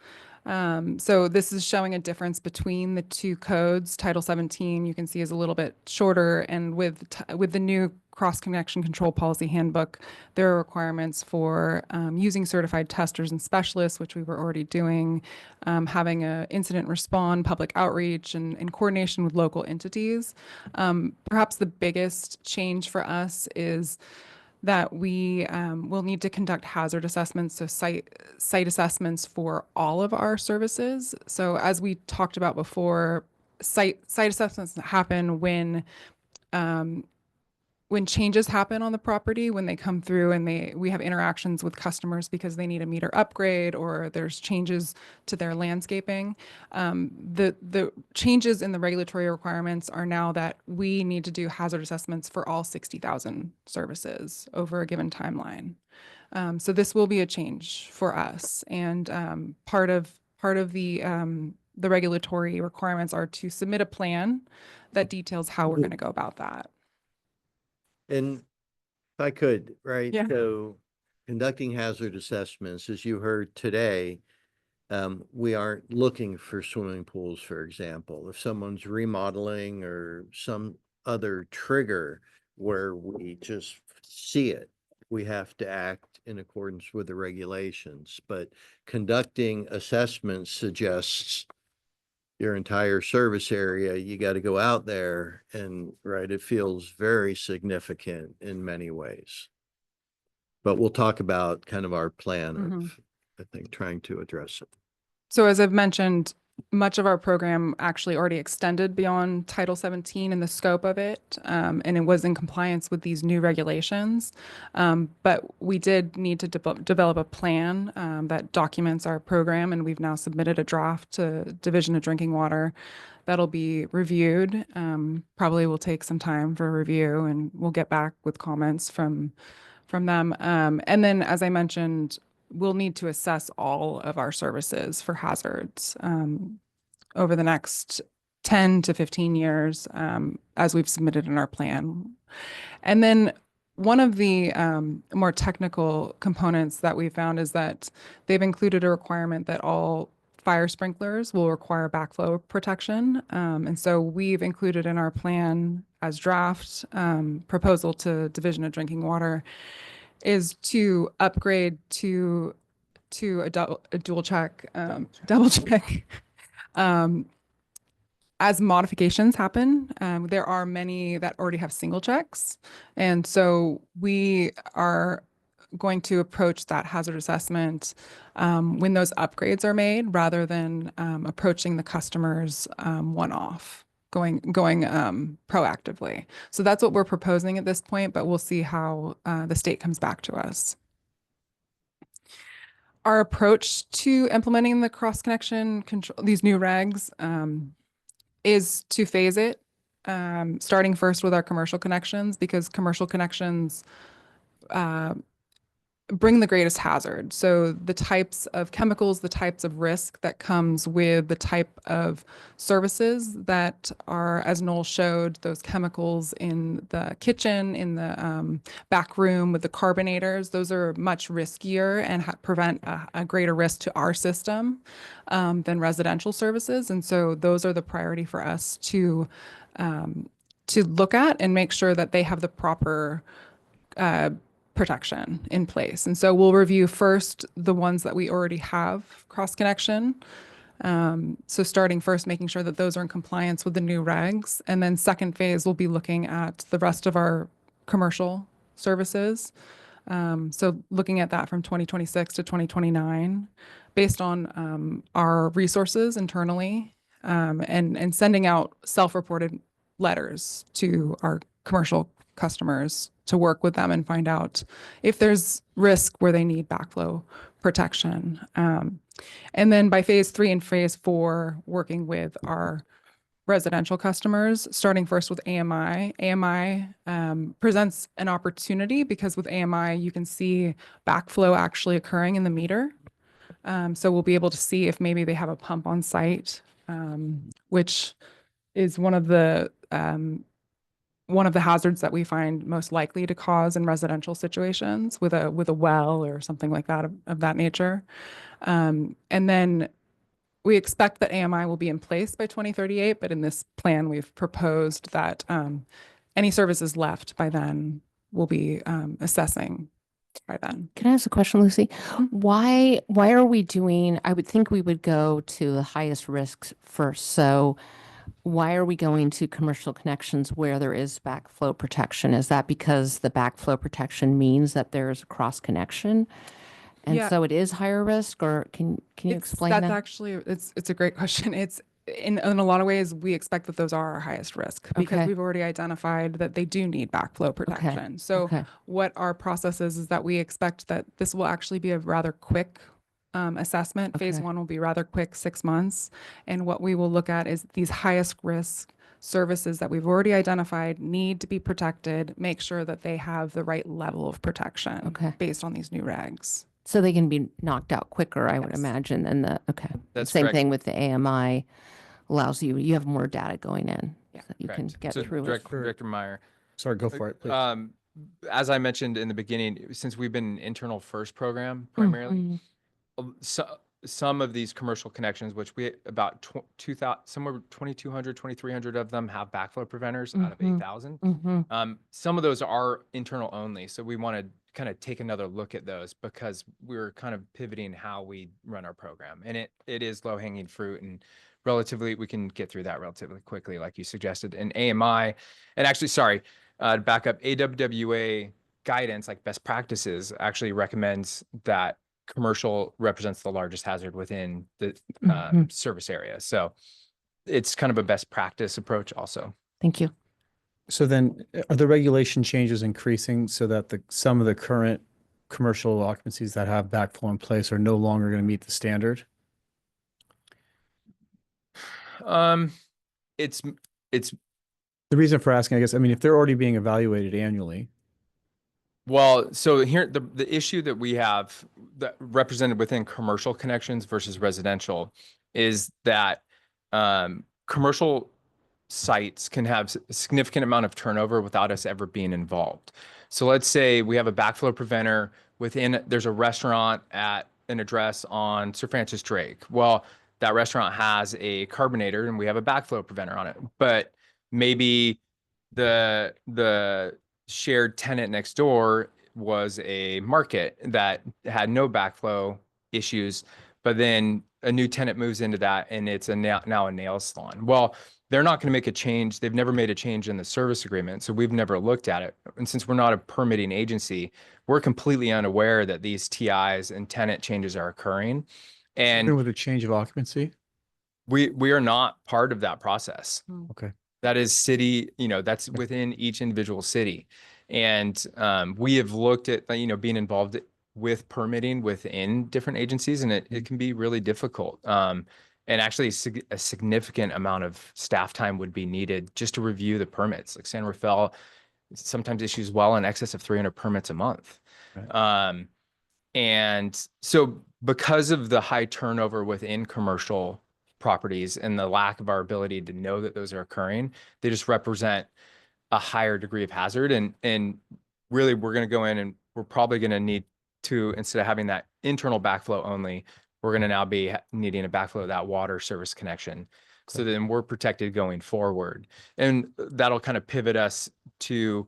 So this is showing a difference between the two codes. Title 17, you can see, is a little bit shorter, and with the new Cross Connection Control Policy Handbook, there are requirements for using certified testers and specialists, which we were already doing, having a incident respond, public outreach, and in coordination with local entities. Perhaps the biggest change for us is that we will need to conduct hazard assessments, so site assessments for all of our services. So as we talked about before, site assessments happen when changes happen on the property, when they come through and we have interactions with customers because they need a meter upgrade or there's changes to their landscaping. The changes in the regulatory requirements are now that we need to do hazard assessments for all 60,000 services over a given timeline. So this will be a change for us, and part of the regulatory requirements are to submit a plan that details how we're going to go about that. And if I could, right? Yeah. So conducting hazard assessments, as you heard today, we aren't looking for swimming pools, for example. If someone's remodeling or some other trigger where we just see it, we have to act in accordance with the regulations. But conducting assessments suggests your entire service area, you got to go out there and, right, it feels very significant in many ways. But we'll talk about kind of our plan of, I think, trying to address it. So as I've mentioned, much of our program actually already extended beyond Title 17 and the scope of it, and it was in compliance with these new regulations. But we did need to develop a plan that documents our program, and we've now submitted a draft to Division of Drinking Water that'll be reviewed. Probably will take some time for review, and we'll get back with comments from them. And then, as I mentioned, we'll need to assess all of our services for hazards over the next 10 to 15 years, as we've submitted in our plan. And then one of the more technical components that we found is that they've included a requirement that all fire sprinklers will require backflow protection. And so we've included in our plan as draft, proposal to Division of Drinking Water is to upgrade to a dual check, double check. As modifications happen, there are many that already have single checks. And so we are going to approach that hazard assessment when those upgrades are made rather than approaching the customers one-off, going proactively. So that's what we're proposing at this point, but we'll see how the state comes back to us. Our approach to implementing the cross-connection control, these new regs, is to phase it, starting first with our commercial connections, because commercial connections bring the greatest hazard. So the types of chemicals, the types of risk that comes with the type of services that are, as Noel showed, those chemicals in the kitchen, in the back room with the carbonators, those are much riskier and present a greater risk to our system than residential services. And so those are the priority for us to look at and make sure that they have the proper protection in place. And so we'll review first the ones that we already have cross connection. So starting first, making sure that those are in compliance with the new regs. And then second phase, we'll be looking at the rest of our commercial services. So looking at that from 2026 to 2029, based on our resources internally, and sending out self-reported letters to our commercial customers to work with them and find out if there's risk where they need backflow protection. And then by phase 3 and phase 4, working with our residential customers, starting first with AMI. AMI presents an opportunity because with AMI, you can see backflow actually occurring in the meter. So we'll be able to see if maybe they have a pump on site, which is one of the hazards that we find most likely to cause in residential situations with a well or something like that of that nature. And then we expect that AMI will be in place by 2038, but in this plan, we've proposed that any services left by then will be assessing by then. Can I ask a question, Lucy? Why are we doing, I would think we would go to the highest risks first. So why are we going to commercial connections where there is backflow protection? Is that because the backflow protection means that there's a cross connection? And Yeah. so it is higher risk, or can you explain That's that? actually, it's a great question. It's in a lot of ways, we expect that those are our highest risk because Okay. we've already identified that they do need backflow protection. So Okay. what our process is that we expect that this will actually be a rather quick assessment. Phase Okay. 1 will be rather quick, 6 months. And what we will look at is these highest risk services that we've already identified need to be protected, make sure that they have the right level of protection Okay. based on these new regs. So they can be knocked out quicker, I would Yes. imagine, than That's same correct. thing with the AMI allows you have more data going in. Yeah. So that you can Correct. get So through it. Director Meyer. Sorry, go for it, please. As I mentioned in the beginning, since we've been an internal first program primarily, Mhm. some of these commercial connections, which we about 2,000, somewhere 2,200, 2,300 of them have backflow preventers out of Mhm. 8,000. Mhm. Some of those are internal only. So we want to kind of take another look at those because we're kind of pivoting how we run our program. And it is low hanging fruit and relatively, we can get through that relatively quickly, like you suggested. And AMI, and actually, sorry, back up, AWWA guidance, like best practices, actually recommends that commercial represents the largest hazard within the service area. So it's kind of a best practice approach also. Thank you. So then are the regulation changes increasing so that some of the current commercial occupancies that have backflow in place are no longer going to meet the standard? It's The reason for asking, I guess, I mean, if they're already being evaluated annually, well, so here, the issue that we have that represented within commercial connections versus residential is that commercial sites can have a significant amount of turnover without us ever being involved. So let's say we have a backflow preventer there's a restaurant at an address on Sir Francis Drake. Well, that restaurant has a carbonator and we have a backflow preventer on it, but maybe the shared tenant next door was a market that had no backflow issues, but then a new tenant moves into that and it's now a nail salon. Well, they're not going to make a change. They've never made a change in the service agreement, so we've never looked at it. And since we're not a permitting agency, we're completely unaware that these TIs and tenant changes are occurring. Even And with a change of occupancy? we are not part of that process. Okay. That is city, that's within each individual city. And we have looked at, being involved with permitting within different agencies, and it can be really difficult. And actually a significant amount of staff time would be needed just to review the permits. Like San Rafael sometimes issues well in excess of 300 permits a month. Right. And so because of the high turnover within commercial properties and the lack of our ability to know that those are occurring, they just represent a higher degree of hazard. And really, we're going to go in and we're probably going to need to, instead of having that internal backflow only, we're going to now be needing a backflow of that water service connection. So then we're protected going forward. And that'll kind of pivot us to,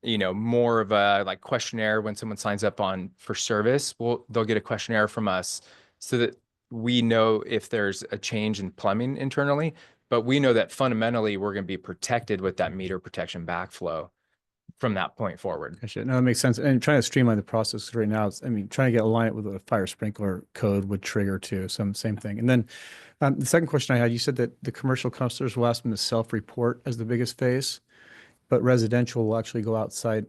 more of a like questionnaire when someone signs up for service. They'll get a questionnaire from us so that we know if there's a change in plumbing internally, but we know that fundamentally we're going to be protected with that meter protection backflow from that point forward. Gotcha. No, that makes sense. And trying to streamline the process right now, trying to get aligned with what a fire sprinkler code would trigger too. Same thing. And then the second question I had, you said that the commercial customers will ask them to self-report as the biggest phase, but residential will actually go outside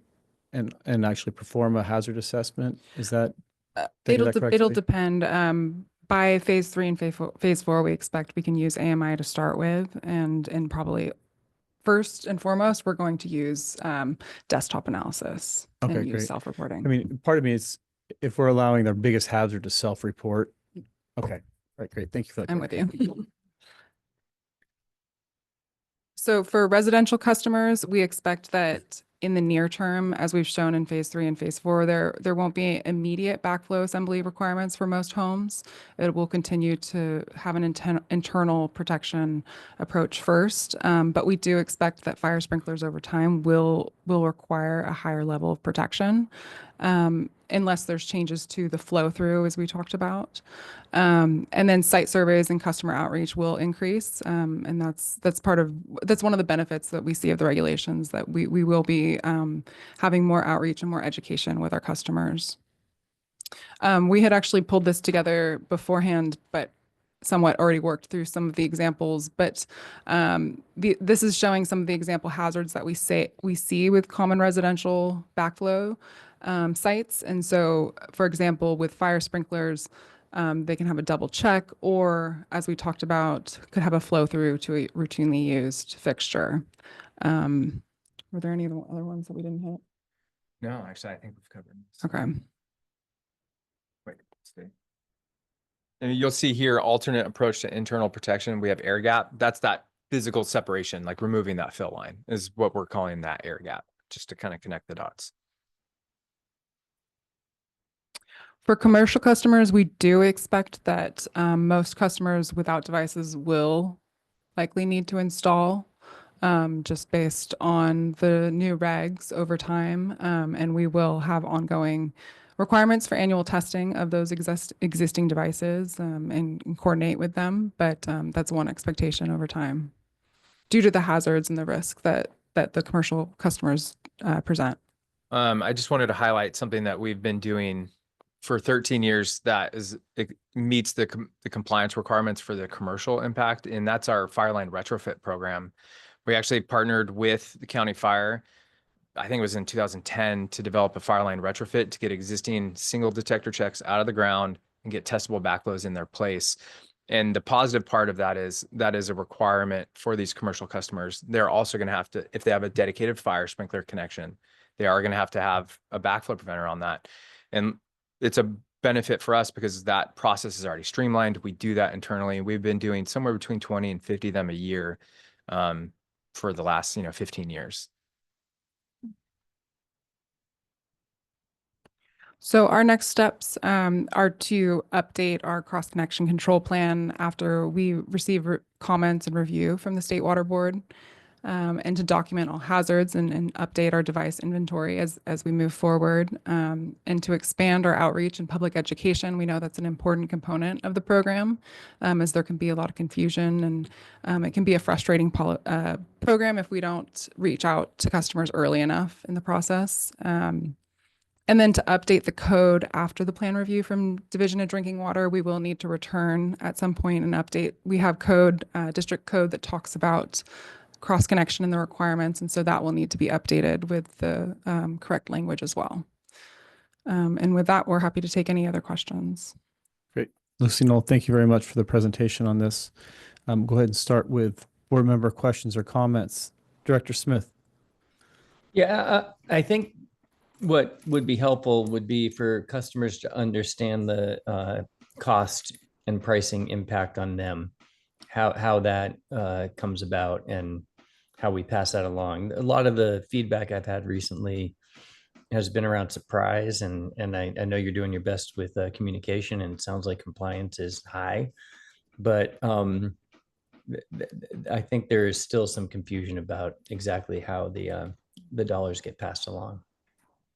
and actually perform a hazard assessment. Is that? It'll correctly? depend. By phase 3 and phase 4, we expect we can use AMI to start with, and probably first and foremost, we're going to use desktop analysis Okay, and use great. self-reporting. Part of me is if we're allowing their biggest hazard to self-report. Okay, all right, great. Thank you for that. I'm with you. So for residential customers, we expect that in the near term, as we've shown in phase 3 and phase 4, there won't be immediate backflow assembly requirements for most homes. It will continue to have an internal protection approach first, but we do expect that fire sprinklers over time will require a higher level of protection, unless there's changes to the flow through, as we talked about. And then site surveys and customer outreach will increase. And that's one of the benefits that we see of the regulations, that we will be having more outreach and more education with our customers. We had actually pulled this together beforehand, but somewhat already worked through some of the examples, but this is showing some of the example hazards that we see with common residential backflow sites. And so, for example, with fire sprinklers, they can have a double check, or as we talked about, could have a flow through to a routinely used fixture. Were there any other ones that we didn't hit? No, actually, I think we've covered this. Okay. Wait, stay. And you'll see here, alternate approach to internal protection. We have air gap. That's that physical separation, like removing that fill line is what we're calling that air gap, just to kind of connect the dots. For commercial customers, we do expect that most customers without devices will likely need to install, just based on the new regs over time. And we will have ongoing requirements for annual testing of those existing devices and coordinate with them. But that's one expectation over time due to the hazards and the risk that the commercial customers present. I just wanted to highlight something that we've been doing for 13 years that it meets the compliance requirements for the commercial impact, and that's our Fireline retrofit program. We actually partnered with the county fire, I think it was in 2010, to develop a Fireline retrofit to get existing single detector checks out of the ground and get testable backflows in their place. And the positive part of that is a requirement for these commercial customers. They're also going to have to, if they have a dedicated fire sprinkler connection, they are going to have a backflow preventer on that. And it's a benefit for us because that process is already streamlined. We do that internally. We've been doing somewhere between 20 and 50 of them a year for the last 15 years. So our next steps are to update our cross connection control plan after we receive comments and review from the State Water Board. and to document all hazards and update our device inventory as we move forward, and to expand our outreach and public education. We know that's an important component of the program, as there can be a lot of confusion, and it can be a frustrating program if we don't reach out to customers early enough in the process. And then to update the code after the plan review from Division of Drinking Water, we will need to return at some point and update. We have code, district code that talks about cross connection and the requirements. And so that will need to be updated with the correct language as well. And with that, we're happy to take any other questions. Great. Lucy Knoll, thank you very much for the presentation on this. Go ahead and start with board member questions or comments. Director Smith. Yeah, I think what would be helpful would be for customers to understand the cost and pricing impact on them, how that comes about and how we pass that along. A lot of the feedback I've had recently has been around surprise, and I know you're doing your best with communication, and it sounds like compliance is high, but I think there is still some confusion about exactly how the dollars get passed along.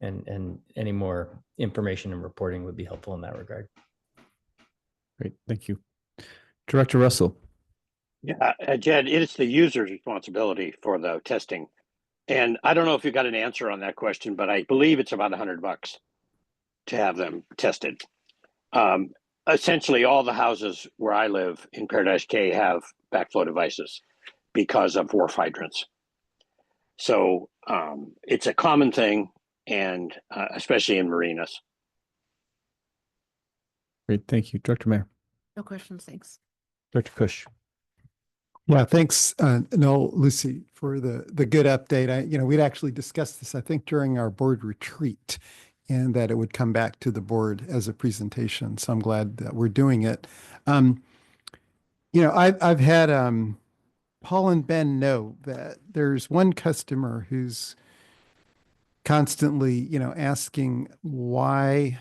And any more information and reporting would be helpful in that regard. Great, thank you. Director Russell. Yeah, Jed, it is the user's responsibility for the testing. And I don't know if you got an answer on that question, but I believe it's about $100 to have them tested. Essentially, all the houses where I live in Paradise Cay have backflow devices because of wharf hydrants. So it's a common thing, and especially in marinas. Great, thank you. Director Mayer. No questions, thanks. Director Kush. Yeah, thanks, no, Lucy, for the good update. We'd actually discussed this, I think, during our board retreat, and that it would come back to the board as a presentation. So I'm glad that we're doing it. I've had Paul and Ben know that there's one customer who's constantly, asking why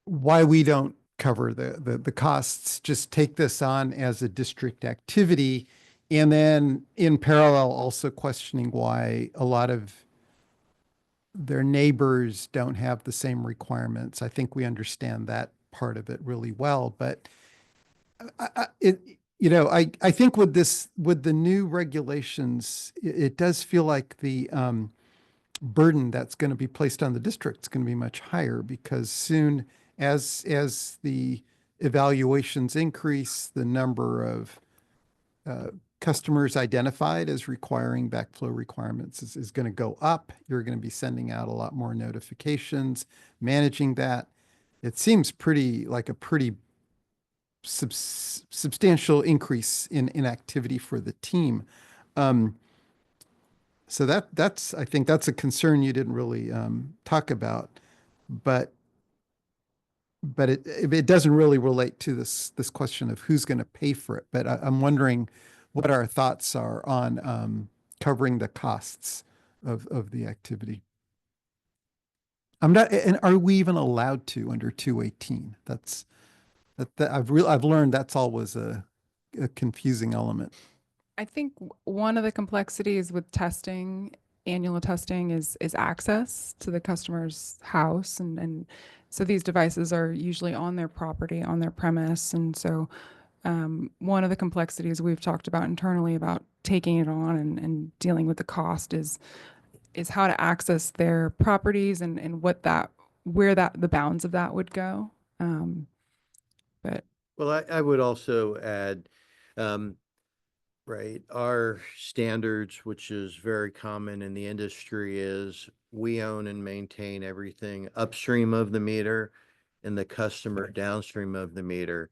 we don't cover the costs, just take this on as a district activity. And then in parallel, also questioning why a lot of their neighbors don't have the same requirements. I think we understand that part of it really well, but I think with the new regulations, it does feel like the burden that's going to be placed on the district is going to be much higher, because soon as the evaluations increase, the number of customers identified as requiring backflow requirements is going to go up. You're going to be sending out a lot more notifications, managing that. It seems like a pretty substantial increase in activity for the team. So I think that's a concern you didn't really talk about, but it doesn't really relate to this question of who's going to pay for it. But I'm wondering what our thoughts are on covering the costs of the activity. And are we even allowed to under 218? I've learned that's always a confusing element. I think one of the complexities with testing, annual testing, is access to the customer's house. And so these devices are usually on their property, on their premise. And so one of the complexities we've talked about internally about taking it on and dealing with the cost is how to access their properties and where the bounds of that would go. Well, I would also add, right, our standards, which is very common in the industry, is we own and maintain everything upstream of the meter and the customer downstream of the meter.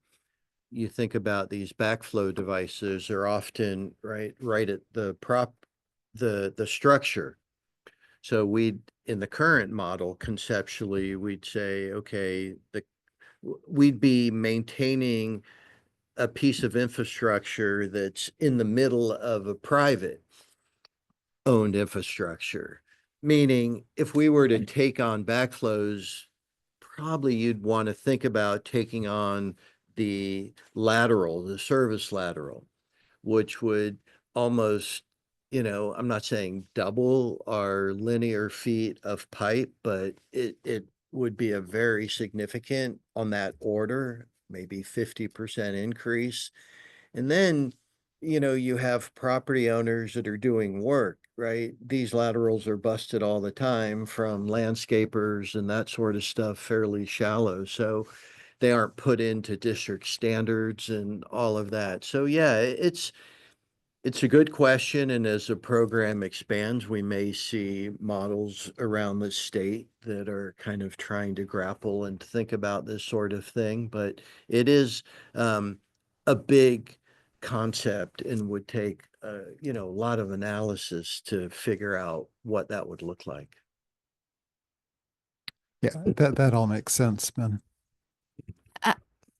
You think about these backflow devices are often right at the structure. So in the current model, conceptually, we'd say, okay, we'd be maintaining a piece of infrastructure that's in the middle of a private owned infrastructure. Meaning, if we were to take on backflows, probably you'd want to think about taking on the service lateral, which would almost, I'm not saying double our linear feet of pipe, but it would be a very significant on that order, maybe 50% increase. And then, you have property owners that are doing work, right? These laterals are busted all the time from landscapers and that sort of stuff, fairly shallow. So they aren't put into district standards and all of that. So yeah, it's a good question. And as the program expands, we may see models around the state that are kind of trying to grapple and think about this sort of thing. But it is a big concept and would take, a lot of analysis to figure out what that would look like. Yeah, that all makes sense, Ben.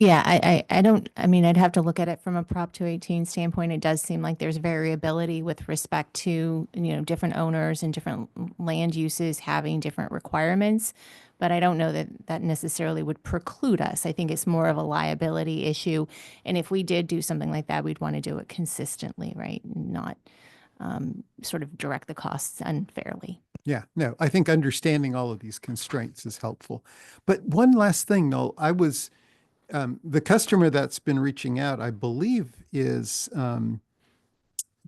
Yeah, I mean, I'd have to look at it from a Prop 218 standpoint. It does seem like there's variability with respect to, different owners and different land uses having different requirements. But I don't know that that necessarily would preclude us. I think it's more of a liability issue. And if we did do something like that, we'd want to do it consistently, right? Not sort of direct the costs unfairly. Yeah, no, I think understanding all of these constraints is helpful. But one last thing, Noel, the customer that's been reaching out, I believe, is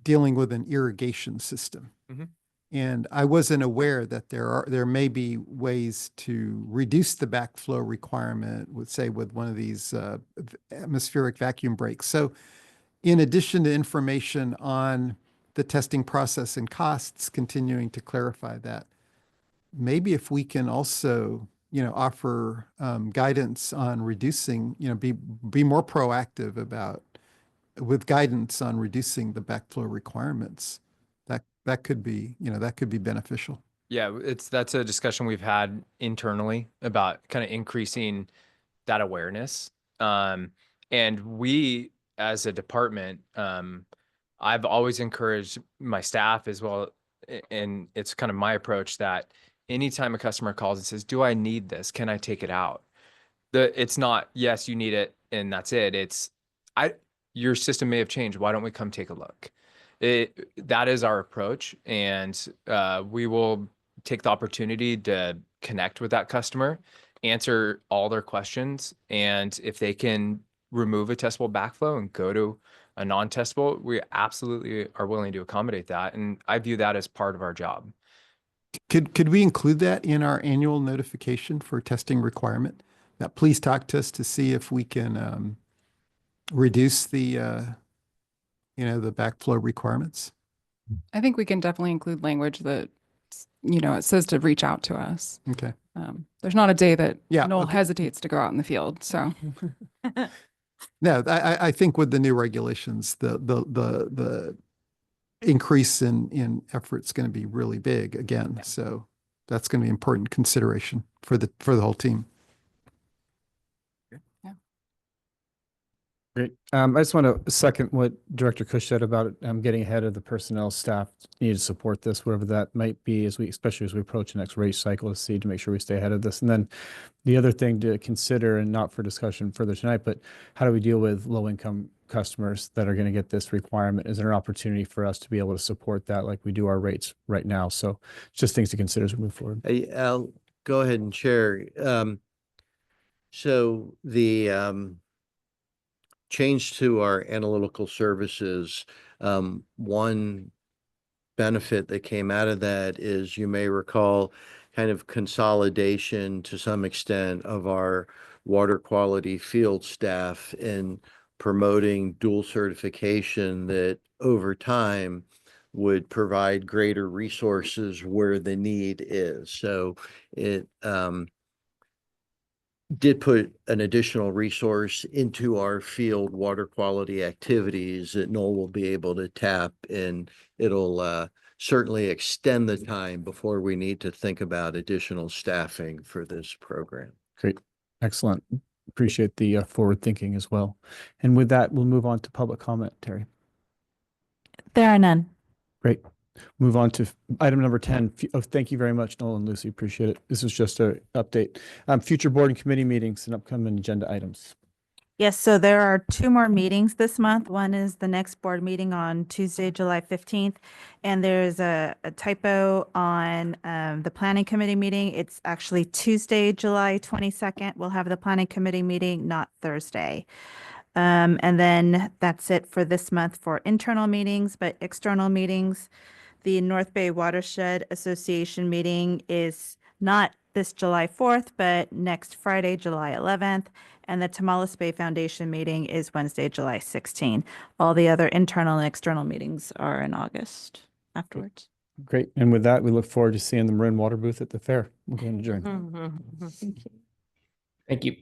dealing with an irrigation system. Mhm. And I wasn't aware that there may be ways to reduce the backflow requirement with one of these atmospheric vacuum breaks. So in addition to information on the testing process and costs, continuing to clarify that, maybe if we can also offer guidance on reducing, be more proactive with guidance on reducing the backflow requirements. That could be, that could be beneficial. Yeah, that's a discussion we've had internally about kind of increasing that awareness. And we, as a department, I've always encouraged my staff as well, and it's kind of my approach that anytime a customer calls and says, "Do I need this? Can I take it out?" It's not, yes, you need it, and that's it. It's, your system may have changed. Why don't we come take a look? That is our approach, and we will take the opportunity to connect with that customer, answer all their questions, and if they can remove a testable backflow and go to a non-testable, we absolutely are willing to accommodate that, and I view that as part of our job. Could we include that in our annual notification for testing requirement? Now, please talk to us to see if we can reduce the the backflow requirements. I think we can definitely include language that, it says to reach out to us. Okay. There's not a day that Noel okay. hesitates to go out in the field, so. No, I think with the new regulations, the increase in effort's going to be really big again. So that's going to be important consideration for the whole team. Great. I just want to second what Director Kush said about getting ahead of the personnel staff need to support this, whatever that might be, especially as we approach the next rate cycle, to make sure we stay ahead of this. And then the other thing to consider, and not for discussion further tonight, but how do we deal with low-income customers that are going to get this requirement? Is there an opportunity for us to be able to support that like we do our rates right now? So just things to consider as we move forward. Hey, I'll go ahead and share. So the change to our analytical services, one benefit that came out of that is, you may recall, kind of consolidation to some extent of our water quality field staff in promoting dual certification that over time would provide greater resources where the need is. So it did put an additional resource into our field water quality activities that Noel will be able to tap, and it'll certainly extend the time before we need to think about additional staffing for this program. Great. Excellent. Appreciate the forward thinking as well. And with that, we'll move on to public comment, Terry. There are none. Great. Move on to item number 10. Oh, thank you very much, Noel and Lucy. Appreciate it. This is just an update. Future board and committee meetings and upcoming agenda items. Yes, so there are two more meetings this month. One is the next board meeting on Tuesday, July 15th. And there's a typo on the planning committee meeting. It's actually Tuesday, July 22nd. We'll have the planning committee meeting, not Thursday. And then that's it for this month for internal meetings, but external meetings. The North Bay Watershed Association meeting is not this July 4th, but next Friday, July 11th. And the Tamales Bay Foundation meeting is Wednesday, July 16th. All the other internal and external meetings are in August afterwards. Great. And with that, we look forward to seeing the Marin Water booth at the fair. We're going to adjourn. Thank you.